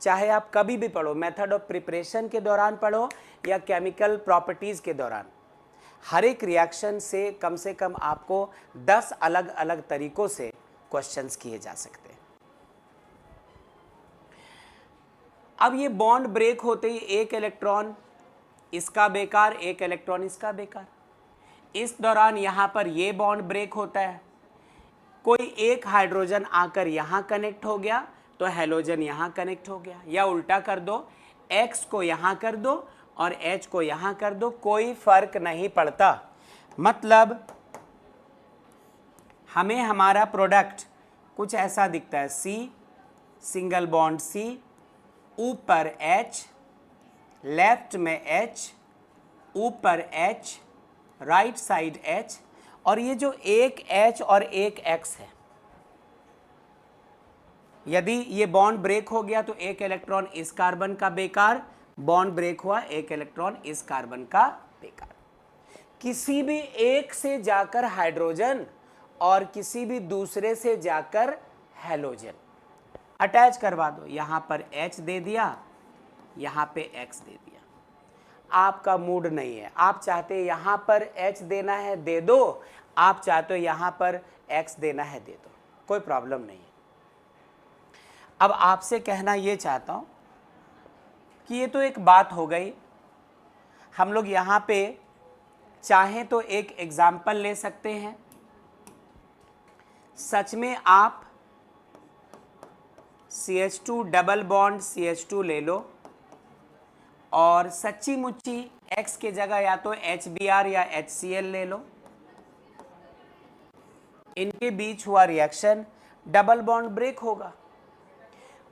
चाहे आप कभी भी पढ़ो, मेथड ऑफ प्रिपरेशन के दौरान पढ़ो या केमिकल प्रॉपर्टीज़ के दौरान, हर एक रिएक्शन से कम आपको 10 अलग अलग तरीकों से क्वेश्चंस किए जा सकते हैं। अब ये बॉन्ड ब्रेक होते ही एक इलेक्ट्रॉन इसका बेकार, एक इलेक्ट्रॉन इसका बेकार, इस दौरान यहाँ पर ये बॉन्ड ब्रेक होता है, कोई एक हाइड्रोजन आकर यहाँ कनेक्ट हो गया तो हैलोजन यहाँ कनेक्ट हो गया, या उल्टा कर दो, X को यहाँ कर दो और H को यहाँ कर दो, कोई फर्क नहीं पड़ता। मतलब हमें हमारा प्रोडक्ट कुछ ऐसा दिखता है, C सिंगल बॉन्ड C, ऊपर H, लेफ्ट में H, ऊपर H, राइट साइड H, और ये जो एक H और एक X है, यदि ये बॉन्ड ब्रेक हो गया तो एक इलेक्ट्रॉन इस कार्बन का बेकार, बॉन्ड ब्रेक हुआ एक इलेक्ट्रॉन इस कार्बन का बेकार। किसी भी एक से जाकर हाइड्रोजन और किसी भी दूसरे से जाकर हैलोजन अटैच करवा दो, यहां पर H दे दिया, यहां पे X दे दिया। आपका मूड नहीं है, आप चाहते यहां पर H देना है दे दो, आप चाहते हो यहां पर X देना है दे दो, कोई प्रॉब्लम नहीं है। अब आपसे कहना ये चाहता हूं कि ये तो एक बात हो गई, हम लोग यहां पे चाहें तो एक एग्जाम्पल ले सकते हैं। सच में आप CH2 डबल बॉन्ड CH2 ले लो और सच्ची मुच्ची X के जगह या तो HBr या HCl ले लो, इनके बीच हुआ रिएक्शन, डबल बॉन्ड ब्रेक होगा।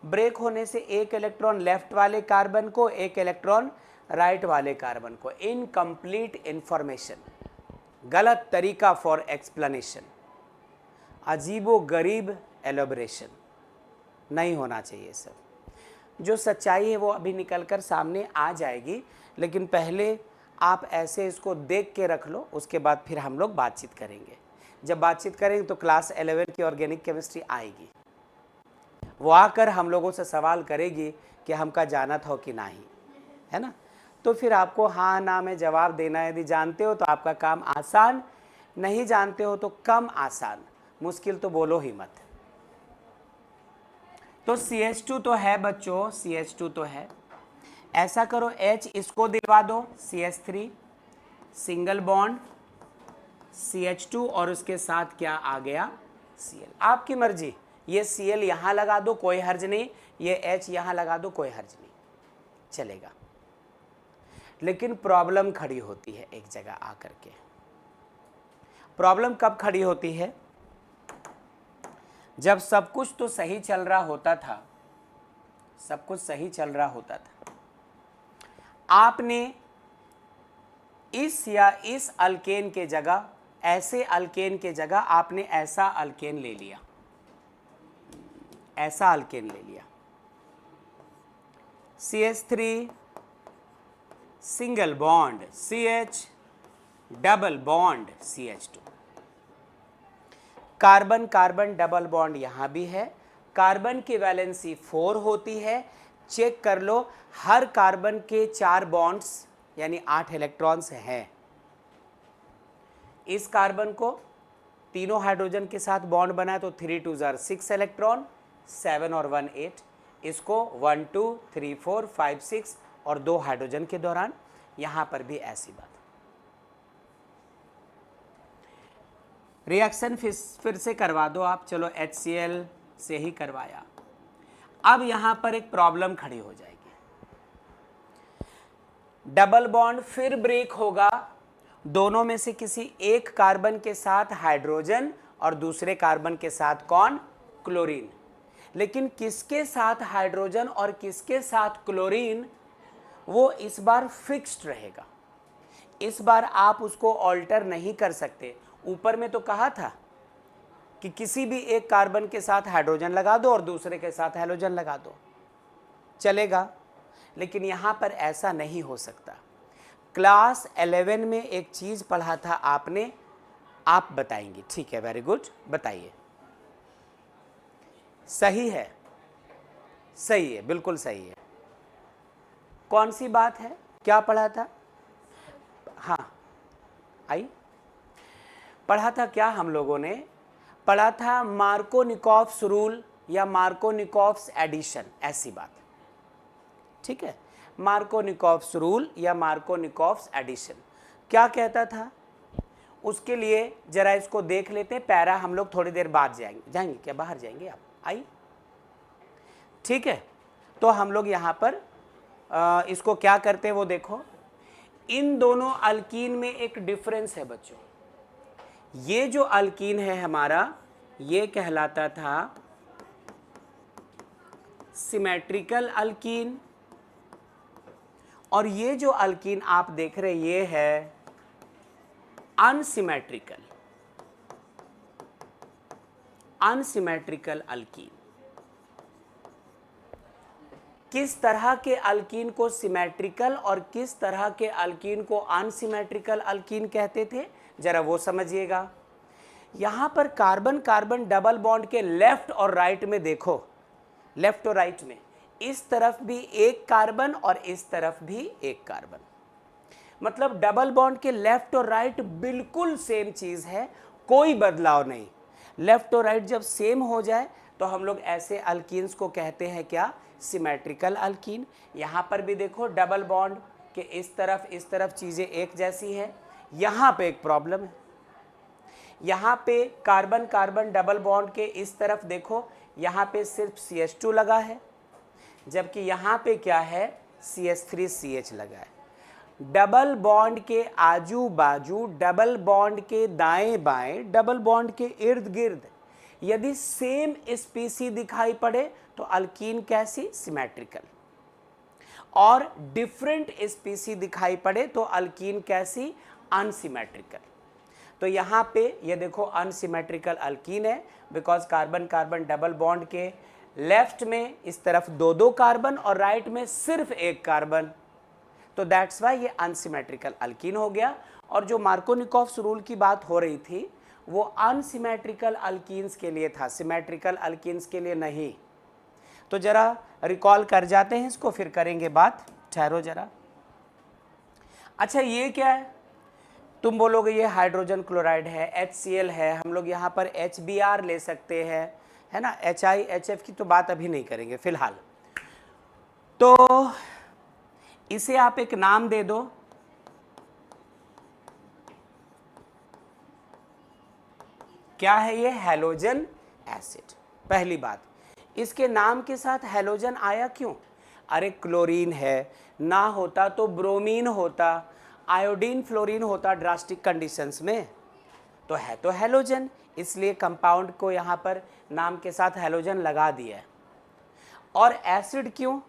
ब्रेक होने से एक इलेक्ट्रॉन लेफ्ट वाले कार्बन को, एक इलेक्ट्रॉन राइट वाले कार्बन को, इनकम्प्लीट इंफॉर्मेशन, गलत तरीका फॉर एक्सप्लेनेशन, अजीबो गरीब एलोबरेशन, नहीं होना चाहिए सब। जो सच्चाई है वो अभी निकलकर सामने आ जाएगी, लेकिन पहले आप ऐसे इसको देख के रख लो, उसके बाद फिर हम लोग बातचीत करेंगे। जब बातचीत करेंगे तो क्लास 11 की ऑर्गेनिक केमिस्ट्री आएगी, वो आकर हम लोगों से सवाल करेगी कि हमका जाना था कि नहीं, है ना। तो फिर आपको हाँ ना में जवाब देना है। यदि जानते हो तो आपका काम आसान, नहीं जानते हो तो कम आसान, मुश्किल तो बोलो ही मत। तो CH2 तो है बच्चों, CH2 तो है। ऐसा करो H इसको दिलवा दो, CH3 सिंगल बॉन्ड CH2 और उसके साथ क्या आ गया Cl। आपकी मर्जी, ये Cl यहां लगा दो कोई हर्ज नहीं, ये H यहां लगा दो कोई हर्ज नहीं, चलेगा। लेकिन प्रॉब्लम खड़ी होती है एक जगह आकर के। प्रॉब्लम कब खड़ी होती है? जब सब कुछ तो सही चल रहा होता था, सब कुछ सही चल रहा होता था, आपने इस या इस अल्केन के जगह, ऐसे अल्केन के जगह आपने ऐसा अल्केन ले लिया, ऐसा अल्केन ले लिया, CH3 single bond CH double bond CH2, carbon carbon double bond यहां भी है, कार्बन की वैलेंसी 4 होती है। चेक कर लो, हर कार्बन के 4 बॉन्ड्स यानी 8 इलेक्ट्रॉन्स हैं। इस कार्बन को तीनों हाइड्रोजन के साथ बॉन्ड बनाए तो 3 2 6 इलेक्ट्रॉन, 7 और 1 8, इसको 1 2 3 4 5 6 और 2 हाइड्रोजन के दौरान, यहां पर भी ऐसी बात। रिएक्शन फिर से करवा दो आप, चलो HCl से ही करवाया। अब यहां पर एक प्रॉब्लम खड़ी हो जाएगी, डबल बॉन्ड फिर ब्रेक होगा, दोनों में से किसी एक कार्बन के साथ हाइड्रोजन और दूसरे कार्बन के साथ कौन? क्लोरीन। लेकिन किसके साथ हाइड्रोजन और किसके साथ क्लोरीन, वो इस बार फिक्स्ड रहेगा। इस बार आप उसको ऑल्टर नहीं कर सकते। ऊपर में तो कहा था कि किसी भी एक कार्बन के साथ हाइड्रोजन लगा दो और दूसरे के साथ हैलोजन लगा दो, चलेगा। लेकिन यहां पर ऐसा नहीं हो सकता। क्लास 11 में एक चीज पढ़ा था आपने, आप बताएंगे, ठीक है, वेरी गुड, बताइए। सही है, सही है, बिल्कुल सही है। कौन सी बात है, क्या पढ़ा था? हाँ आई, पढ़ा था क्या हम लोगों ने? पढ़ा था मार्कोनिकॉफ्स रूल या मार्कोनिकॉफ्स एडिशन, ऐसी बात, ठीक है। मार्कोनिकॉफ्स रूल या मार्कोनिकॉफ्स एडिशन क्या कहता था? उसके लिए जरा इसको देख लेते हैं। पैरा हम लोग थोड़ी देर बाद जाएंगे क्या, बाहर जाएंगे आप, आइए, ठीक है। तो हम लोग यहाँ पर इसको क्या करते हैं वो देखो। इन दोनों अल्कीन में एक डिफरेंस है बच्चों। ये जो अल्कीन है हमारा, ये कहलाता था सिमेट्रिकल अल्कीन, और ये जो अल्कीन आप देख रहे ये है अनसिमेट्रिकल, अनसिमेट्रिकल अल्कीन। किस तरह के अल्कीन को सिमेट्रिकल और किस तरह के अल्कीन को अनसिमेट्रिकल अल्कीन कहते थे, जरा वो समझिएगा। यहां पर कार्बन कार्बन डबल बॉन्ड के लेफ्ट और राइट में देखो, लेफ्ट और राइट में इस तरफ भी एक कार्बन और इस तरफ भी एक कार्बन, मतलब डबल बॉन्ड के लेफ्ट और राइट बिल्कुल सेम चीज है, कोई बदलाव नहीं। लेफ्ट और राइट जब सेम हो जाए तो हम लोग ऐसे अल्कीन्स को कहते हैं क्या, सिमेट्रिकल अल्कीन। यहां पर भी देखो डबल बॉन्ड के इस तरफ चीजें एक जैसी है। यहां पे एक प्रॉब्लम है, यहां पे कार्बन कार्बन डबल बॉन्ड के इस तरफ देखो, यहां पे सिर्फ CH2 लगा है, जबकि यहां पे क्या है, CH3CH लगा है। डबल बॉन्ड के आजू बाजू, डबल बॉन्ड के दाएं बाएं, डबल बॉन्ड के इर्द गिर्द यदि सेम स्पीसी दिखाई पड़े तो अल्कीन कैसी, सिमेट्रिकल, और डिफरेंट स्पीसी दिखाई पड़े तो अल्कीन कैसी, अनसिमेट्रिकल। तो यहाँ पे ये देखो अनसिमेट्रिकल अल्कीन है, because carbon carbon double bond के लेफ्ट में इस तरफ दो दो कार्बन और राइट में सिर्फ एक कार्बन, तो दैट्स वाई ये अनसिमेट्रिकल अल्कीन हो गया। और जो मार्कोनिकॉफ्स रूल की बात हो रही थी वो अनसिमेट्रिकल अल्कीन्स के लिए था, सिमेट्रिकल अल्कीन्स के लिए नहीं। तो जरा रिकॉल कर जाते हैं इसको, फिर करेंगे बात, ठहरो जरा। अच्छा ये क्या है, तुम बोलोगे ये हाइड्रोजन क्लोराइड है, HCl है, हम लोग यहाँ पर HBr ले सकते हैं, है ना, HI HF की तो बात अभी नहीं करेंगे फिलहाल। तो इसे आप एक नाम दे दो, क्या है ये, हैलोजन एसिड। पहली बात, इसके नाम के साथ हैलोजन आया क्यों, अरे क्लोरीन है, ना होता तो ब्रोमीन होता, आयोडीन फ्लोरीन होता ड्रास्टिक कंडीशंस में, तो है तो हैलोजन, इसलिए कंपाउंड को यहाँ पर नाम के साथ हैलोजन लगा दिया है। और एसिड क्यों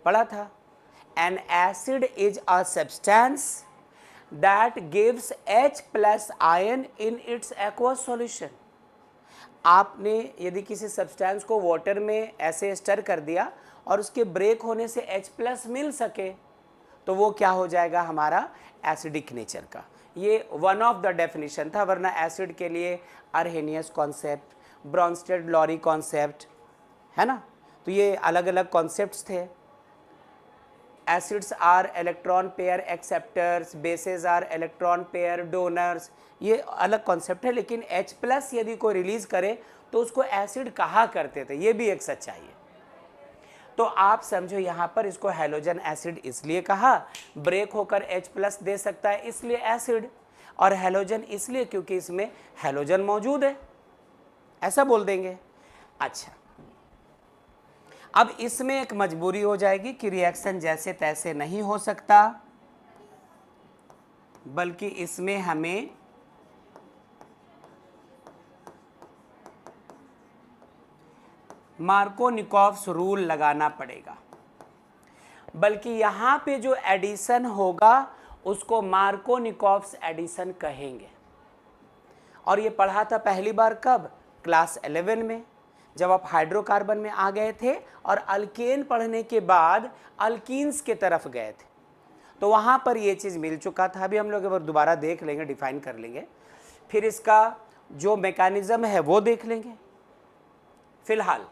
पढ़ा था, N acid is a substance that gives H+ ion in its aqueous solution. आपने यदि किसी सब्सटेंस को वाटर में ऐसे स्टर कर दिया और उसके ब्रेक होने से H+ मिल सके तो वो क्या हो जाएगा, हमारा एसिडिक नेचर का। ये वन ऑफ द डेफिनेशन था, वरना एसिड के लिए Arrhenius concept, Bronsted Lowry concept, है ना, तो ये अलग अलग कॉन्सेप्ट्स थे। Acids are electron pair acceptors, bases are electron pair donors, ये अलग कॉन्सेप्ट है। लेकिन H+ यदि कोई रिलीज करे तो उसको एसिड कहा करते थे, ये भी एक सच्चाई है। तो आप समझो यहाँ पर इसको हैलोजन एसिड इसलिए कहा, ब्रेक होकर H+ दे सकता है इसलिए एसिड, और हैलोजन इसलिए क्योंकि इसमें हैलोजन मौजूद है, ऐसा बोल देंगे। अच्छा, अब इसमें एक मजबूरी हो जाएगी कि रिएक्शन जैसे तैसे नहीं हो सकता, बल्कि इसमें हमें मार्कोनिकॉफ्स रूल लगाना पड़ेगा। बल्कि यहां पे जो एडिशन होगा उसको मार्कोनिकॉफ्स एडिशन कहेंगे। और ये पढ़ा था पहली बार कब, क्लास 11 में, जब आप हाइड्रोकार्बन में आ गए थे और अल्केन पढ़ने के बाद अल्कीन्स के तरफ गए थे, तो वहाँ पर ये चीज़ मिल चुका था। अभी हम लोग एक बार दोबारा देख लेंगे, डिफाइन कर लेंगे, फिर इसका जो मैकेनिज्म है वो देख लेंगे। फिलहाल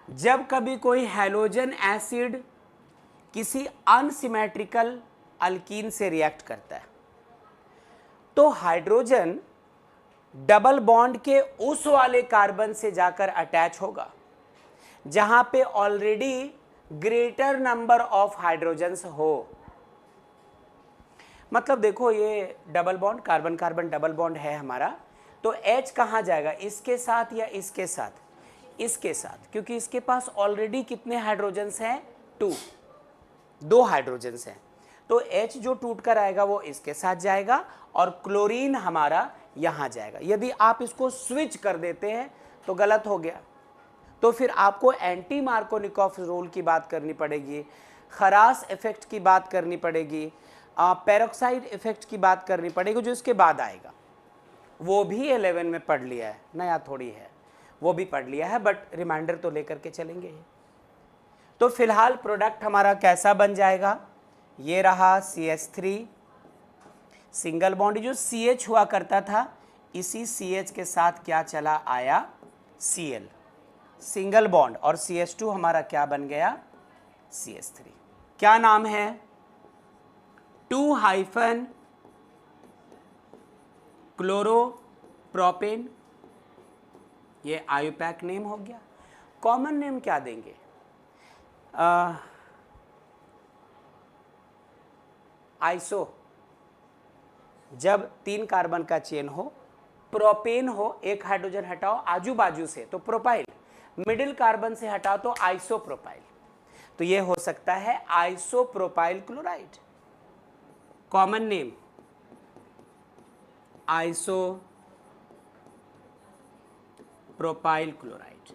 जब कभी कोई हैलोजन एसिड किसी अनसिमेट्रिकल अल्कीन से रिएक्ट करता है तो हाइड्रोजन डबल बॉन्ड के उस वाले कार्बन से जाकर अटैच होगा जहां पे already greater number of hydrogens हो। मतलब देखो ये double bond, carbon carbon double bond है हमारा, तो H कहाँ जाएगा, इसके साथ या इसके साथ, इसके साथ, क्योंकि इसके पास ऑलरेडी कितने हाइड्रोजन्स हैं, 2 हाइड्रोजन्स हैं, तो H जो टूट कर आएगा वो इसके साथ जाएगा और क्लोरीन हमारा यहाँ जाएगा। यदि आप इसको स्विच कर देते हैं तो गलत हो गया, तो फिर आपको एंटी मार्कोनिकॉफ रूल की बात करनी पड़ेगी, खरास इफेक्ट की बात करनी पड़ेगी, पेरोक्साइड इफेक्ट की बात करनी पड़ेगी, जो इसके बाद आएगा। वो भी 11 में पढ़ लिया है, नया थोड़ी है, वो भी पढ़ लिया है, बट रिमाइंडर तो लेकर के चलेंगे। तो फिलहाल प्रोडक्ट हमारा कैसा बन जाएगा, ये रहा CH3 सिंगल बॉन्ड, जो CH हुआ करता था इसी CH के साथ क्या चला आया, Cl सिंगल बॉन्ड, और CH2 हमारा क्या बन गया, CH3। क्या नाम है, 2 क्लोरोप्रोपेन, ये आयुपैक नेम हो गया। कॉमन नेम क्या देंगे, आइसो, जब 3 कार्बन का चेन हो, प्रोपेन हो, एक हाइड्रोजन हटाओ आजू बाजू से तो प्रोपाइल, मिडिल कार्बन से हटाओ तो आइसोप्रोपाइल, तो ये हो सकता है isopropyl chloride. Common name isopropyl chloride.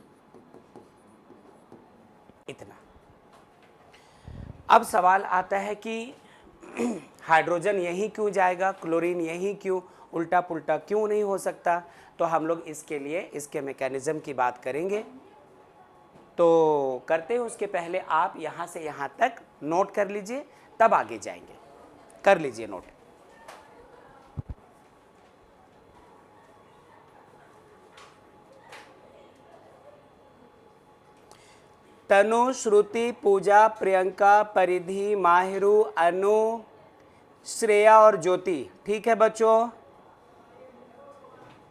इतना। अब सवाल आता है कि हाइड्रोजन यहीं क्यों जाएगा, क्लोरीन यहीं क्यों, उल्टा पुल्टा क्यों नहीं हो सकता, तो हम लोग इसके लिए इसके मैकेनिज्म की बात करेंगे। तो करते हैं, उसके पहले आप यहाँ से यहाँ तक नोट कर लीजिए, तब आगे जाएंगे। कर लीजिए नोट। तनु, श्रुति, पूजा, प्रियंका, परिधि, माहिरू, अनु, श्रेया और ज्योति। ठीक है बच्चों,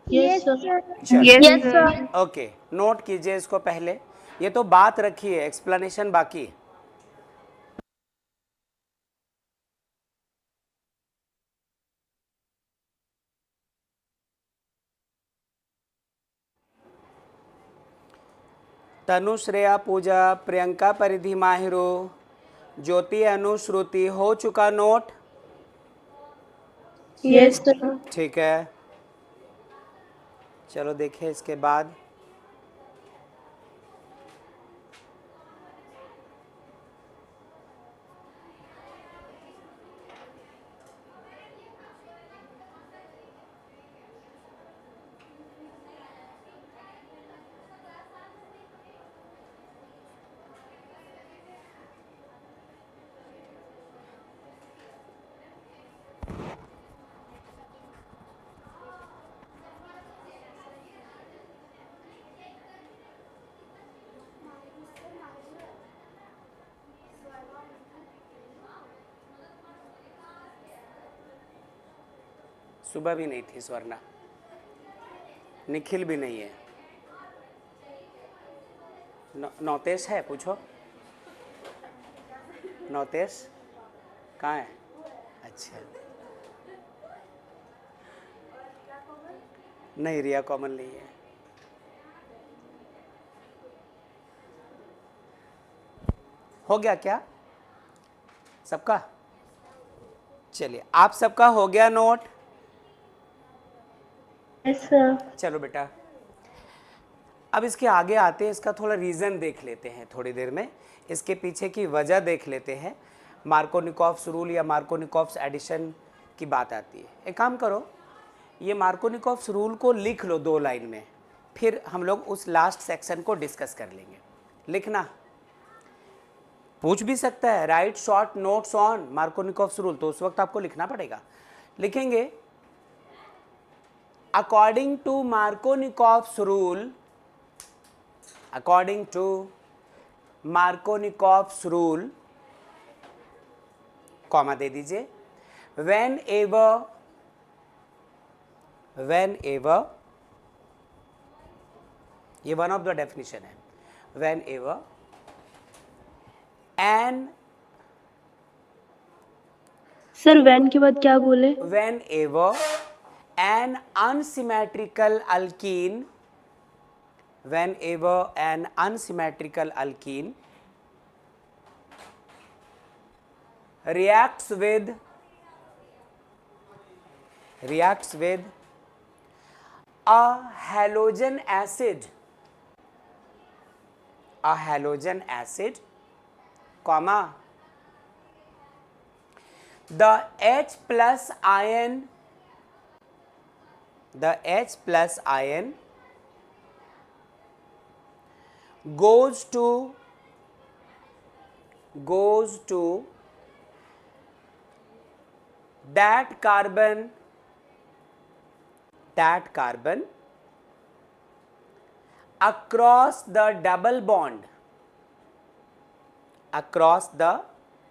Yes, sir. चलो। Yes, sir. ओके, नोट कीजिए इसको पहले, ये तो बात रखी है, एक्सप्लेनेशन बाकी। तनु, श्रेया, पूजा, प्रियंका, परिधि, माहिरू, ज्योति, अनु, श्रुति, हो चुका नोट। Yes, sir. ठीक है, चलो देखिए इसके बाद। सुबह भी नहीं थी स्वर्णा, निखिल भी नहीं है, नौतेश है, पूछो नौतेश कहाँ है। अच्छा, नहीं रिया कॉमन नहीं है। हो गया क्या सबका, चलिए आप सबका हो गया नोट। Yes, sir. चलो बेटा, अब इसके आगे आते हैं, इसका थोड़ा रीज़न देख लेते हैं थोड़ी देर में, इसके पीछे की वजह देख लेते हैं। मार्कोनिकॉफ्स रूल या मार्कोनिकॉफ्स एडिशन की बात आती है। एक काम करो, ये मार्कोनिकॉफ्स रूल को लिख लो 2 लाइन में, फिर हम लोग उस लास्ट सेक्शन को डिस्कस कर लेंगे। लिखना पूछ भी सकता है, write short notes on Markovnikov's rule, तो उस वक्त आपको लिखना पड़ेगा। लिखेंगे according to Markovnikov's rule, according to Markovnikov's rule, comma दे दीजिए, whenever ये वन ऑफ द डेफिनेशन है, whenever an सर वैन के बाद क्या बोले? whenever an unsymmetrical alkene whenever an unsymmetrical alkene reacts with a halogen acid comma the H plus ion goes to that carbon across the double bond,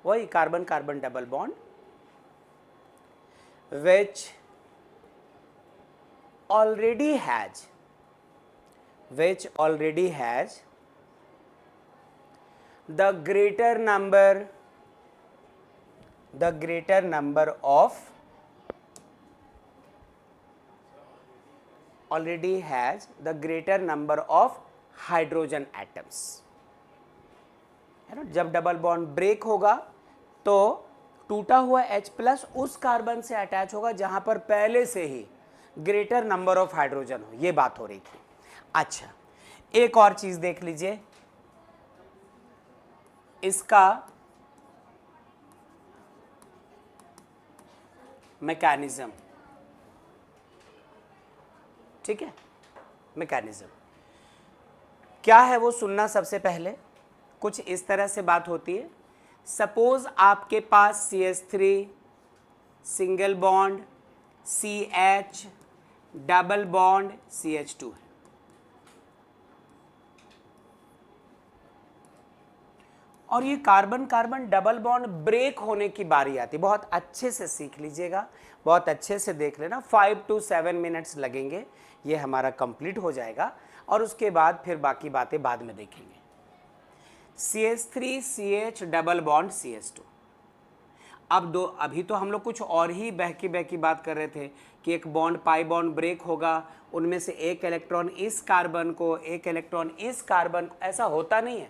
वही carbon carbon double bond which already has the greater number of hydrogen atoms, है ना। जब double bond break होगा तो टूटा हुआ H plus उस carbon से अटैच होगा जहां पर पहले से ही ग्रेटर नंबर ऑफ हाइड्रोजन हो, ये बात हो रही थी। अच्छा, एक और चीज देख लीजिए, इसका मैकेनिज्म, ठीक है। मैकेनिज्म क्या है वो सुनना सबसे पहले। कुछ इस तरह से बात होती है। सपोज आपके पास CH3 single bond CH double bond CH2 है, और ये carbon carbon double bond break होने की बारी आती है। बहुत अच्छे से सीख लीजिएगा, बहुत अच्छे से देख लेना। 5 to 7 मिनट्स लगेंगे, ये हमारा कंप्लीट हो जाएगा और उसके बाद फिर बाकी बातें बाद में देखेंगे। CH3 CH double bond CH2। अभी तो हम लोग कुछ और ही बहकी बात कर रहे थे कि एक बॉन्ड पाई बॉन्ड ब्रेक होगा, उनमें से एक इलेक्ट्रॉन इस कार्बन को, एक इलेक्ट्रॉन इस कार्बन को, ऐसा होता नहीं है।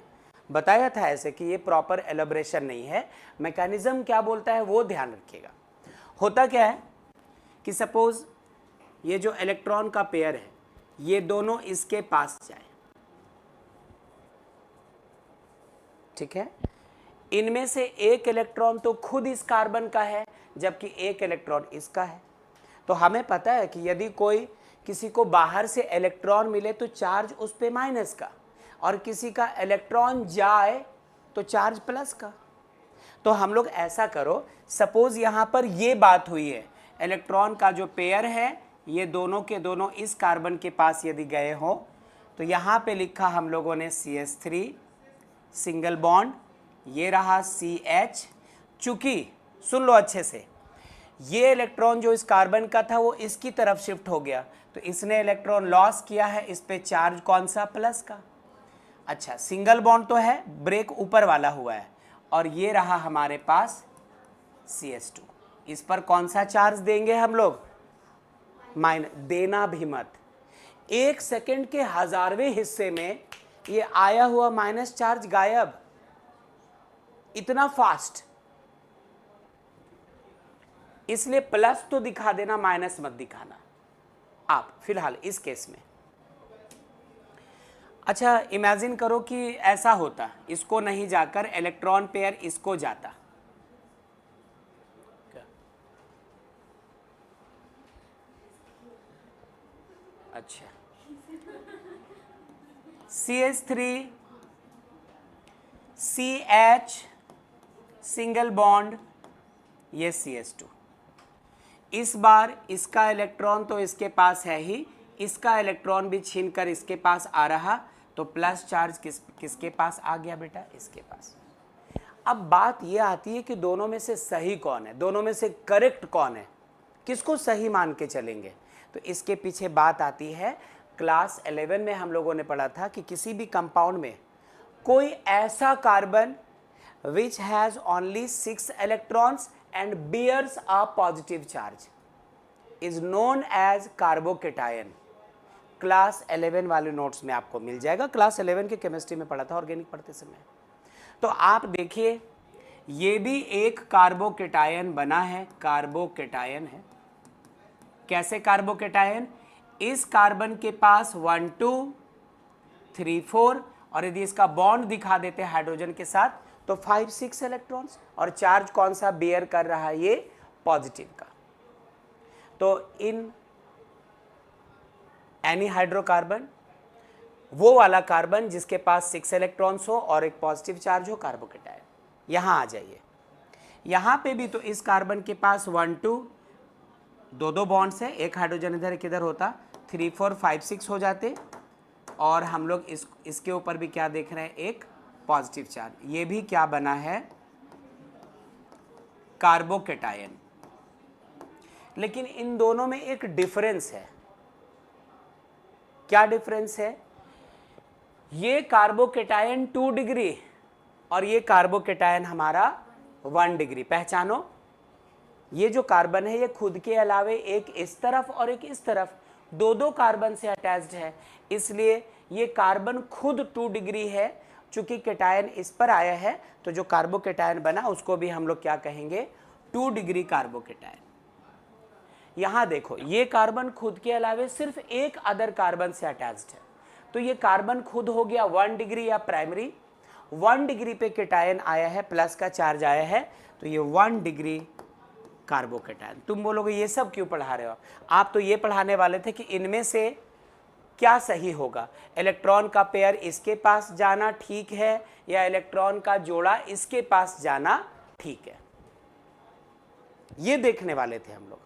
बताया था ऐसे कि ये प्रॉपर एलोब्रेशन नहीं है। मैकेनिज्म क्या बोलता है वो ध्यान रखिएगा। होता क्या है कि सपोज ये जो इलेक्ट्रॉन का पेयर है, ये दोनों इसके पास जाए, ठीक है। इनमें से एक इलेक्ट्रॉन तो खुद इस कार्बन का है, जबकि एक इलेक्ट्रॉन इसका है। तो हमें पता है कि यदि किसी को बाहर से इलेक्ट्रॉन मिले तो चार्ज उस पे माइनस का, और किसी का इलेक्ट्रॉन जाए तो चार्ज प्लस का। तो हम लोग ऐसा करो, सपोज यहां पर ये बात हुई है, इलेक्ट्रॉन का जो पेयर है ये दोनों के दोनों इस कार्बन के पास यदि गए हो, तो यहां पे लिखा हम लोगों ने CH3 सिंगल बॉन्ड, ये रहा CH। चूंकि सुन लो अच्छे से, ये इलेक्ट्रॉन जो इस कार्बन का था वो इसकी तरफ शिफ्ट हो गया, तो इसने इलेक्ट्रॉन लॉस किया है, इस पे चार्ज कौन सा, प्लस का। अच्छा, सिंगल बॉन्ड तो है, ब्रेक ऊपर वाला हुआ है, और ये रहा हमारे पास CH2। इस पर कौन सा चार्ज देंगे हम लोग, माइनस। देना भी मत, 1 सेकेंड के 1000वें हिस्से में ये आया हुआ माइनस चार्ज गायब, इतना फास्ट। इसलिए प्लस तो दिखा देना, माइनस मत दिखाना आप फिलहाल इस केस में। अच्छा, इमेजिन करो कि ऐसा होता, इसको नहीं जाकर इलेक्ट्रॉन पेयर इसको जाता। अच्छा, CH3 CH सिंगल बॉन्ड, ये CH2। इस बार इसका इलेक्ट्रॉन तो इसके पास है ही, इसका इलेक्ट्रॉन भी छीनकर इसके पास आ रहा, तो प्लस चार्ज किसके पास आ गया बेटा, इसके पास। अब बात ये आती है कि दोनों में से सही कौन है, दोनों में से करेक्ट कौन है, किसको सही मान के चलेंगे। तो इसके पीछे बात आती है, क्लास 11 में हम लोगों ने पढ़ा था कि किसी भी कंपाउंड में कोई ऐसा carbon which has only 6 electrons and bears a positive charge is known as carbocation. Class 11 वाले नोट्स में आपको मिल जाएगा, क्लास 11 के केमिस्ट्री में पढ़ा था ऑर्गेनिक पढ़ते समय। तो आप देखिए ये भी एक कार्बोकेटायन बना है, कार्बोकेटायन है। कैसे कार्बोकेटायन? इस कार्बन के पास 1 2 3 4 और यदि इसका बॉन्ड दिखा देते हैं हाइड्रोजन के साथ तो 5 6 इलेक्ट्रॉन्स, और चार्ज कौन सा बेयर कर रहा है? ये पॉजिटिव का। तो इन एनी हाइड्रोकार्बन, वो वाला कार्बन जिसके पास 6 इलेक्ट्रॉन्स हो और एक पॉजिटिव चार्ज हो, कार्बोकेटायन। यहां आ जाइए, यहां पे भी तो इस कार्बन के पास 1 2 दो बॉन्ड्स है, एक हाइड्रोजन इधर एक इधर होता, 3 4 5 6 हो जाते, और हम लोग इसके ऊपर भी क्या देख रहे हैं? एक पॉजिटिव चार्ज। ये भी क्या बना है? कार्बोकेटायन। लेकिन इन दोनों में एक डिफरेंस है। क्या डिफरेंस है? ये कार्बोकेटायन 2 डिग्री और ये कार्बोकेटायन हमारा 1 डिग्री। पहचानो, ये जो कार्बन है ये खुद के अलावे एक इस तरफ और एक इस तरफ दो कार्बन से अटैच्ड है, इसलिए ये कार्बन खुद 2 डिग्री है। चूंकि केटायन इस पर आया है तो जो कार्बोकेटायन बना उसको भी हम लोग क्या कहेंगे? 2 डिग्री कार्बोकेटायन। यहां देखो, ये कार्बन खुद के अलावे सिर्फ एक अदर कार्बन से अटैच्ड है, तो ये कार्बन खुद हो गया 1 डिग्री या प्राइमरी। 1 डिग्री पे केटायन आया है, प्लस का चार्ज आया है, तो ये 1 डिग्री कार्बोकेटायन। तुम बोलोगे ये सब क्यों पढ़ा रहे हो? आप तो ये पढ़ाने वाले थे कि इनमें से क्या सही होगा, इलेक्ट्रॉन का पेयर इसके पास जाना ठीक है या इलेक्ट्रॉन का जोड़ा इसके पास जाना ठीक है, ये देखने वाले थे हम लोग।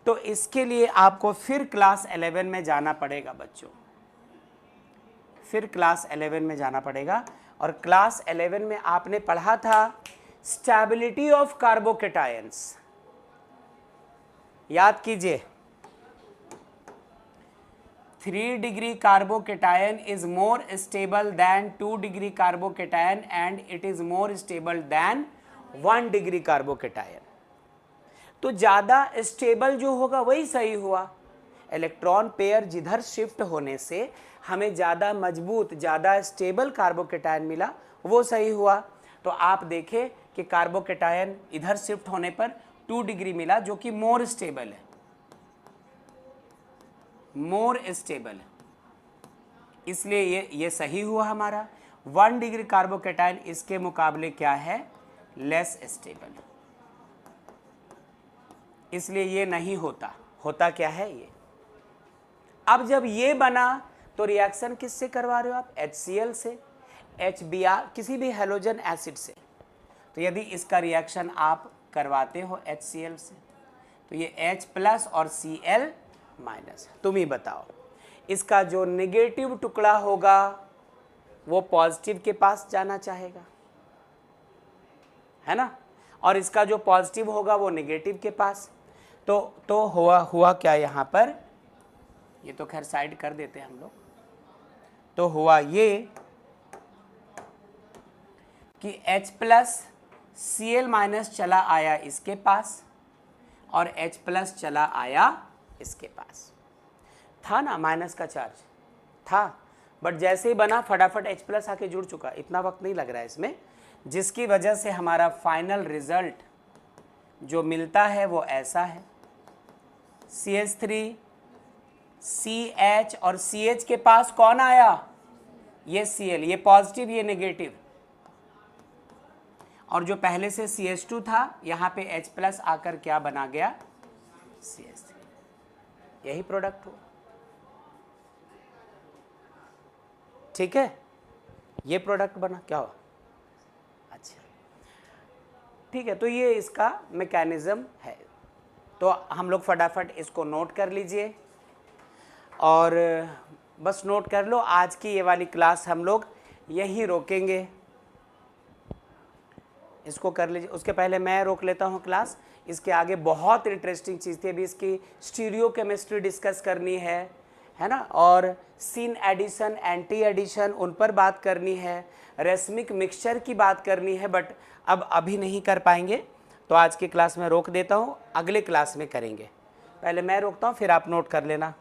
तो इसके लिए आपको फिर क्लास 11 में जाना पड़ेगा बच्चों, फिर क्लास 11 में जाना पड़ेगा। और क्लास 11 में आपने पढ़ा था स्टेबिलिटी ऑफ कार्बोकेटायंस। याद कीजिए, 3 degree carbocation is more stable then 2 degree carbocation and it is more stable then 1 degree carbocation. तो ज़्यादा स्टेबल जो होगा वही सही हुआ। इलेक्ट्रॉन पेयर जिधर शिफ्ट होने से हमें ज़्यादा मजबूत, ज़्यादा स्टेबल कार्बोकेटायन मिला, वो सही हुआ। तो आप देखें कि कार्बोकेटायन इधर शिफ्ट होने पर 2 डिग्री मिला, जो कि मोर स्टेबल है, मोर स्टेबल है, इसलिए ये सही हुआ हमारा। 1 डिग्री कार्बोकेटायन इसके मुकाबले क्या है? लेस स्टेबल, इसलिए ये नहीं होता। होता क्या है ये? अब जब ये बना तो रिएक्शन किससे करवा रहे हो आप? HCl से, HBr, किसी भी हैलोजन एसिड से। तो यदि इसका रिएक्शन आप करवाते हो HCl से तो ये H+ और Cl-। तुम ही बताओ, इसका जो नेगेटिव टुकड़ा होगा वो पॉजिटिव के पास जाना चाहेगा, है ना, और इसका जो पॉजिटिव होगा वो नेगेटिव के पास। तो हुआ क्या यहाँ पर? ये तो खैर साइड कर देते हैं हम लोग। तो हुआ ये कि H+ Cl- चला आया इसके पास और H+ चला आया इसके पास। था ना माइनस का चार्ज था, बट जैसे ही बना फटाफट H+ आके जुड़ चुका। इतना वक्त नहीं लग रहा है इसमें, जिसकी वजह से हमारा फाइनल रिजल्ट जो मिलता है वो ऐसा है। CH3 CH और CH के पास कौन आया? ये Cl, ये पॉजिटिव ये नेगेटिव, और जो पहले से CH2 था यहाँ पे H+ आकर क्या बना गया? CH3। यही प्रोडक्ट हो, ठीक है, ये प्रोडक्ट बना। क्या हो? अच्छा, ठीक है। तो ये इसका मैकेनिज्म है। तो हम लोग फटाफट इसको नोट कर लीजिए, और बस नोट कर लो, आज की ये वाली क्लास हम लोग यहीं रोकेंगे। इसको कर लीजिए, उसके पहले मैं रोक लेता हूँ क्लास। इसके आगे बहुत इंटरेस्टिंग चीज़ थी, अभी इसकी स्टीरियो केमिस्ट्री डिस्कस करनी है ना, और सीन एडिशन एंटी एडिशन उन पर बात करनी है, रेसमिक मिक्सचर की बात करनी है, बट अब अभी नहीं कर पाएंगे। तो आज की क्लास में रोक देता हूँ, अगले क्लास में करेंगे। पहले मैं रोकता हूँ, फिर आप नोट कर लेना।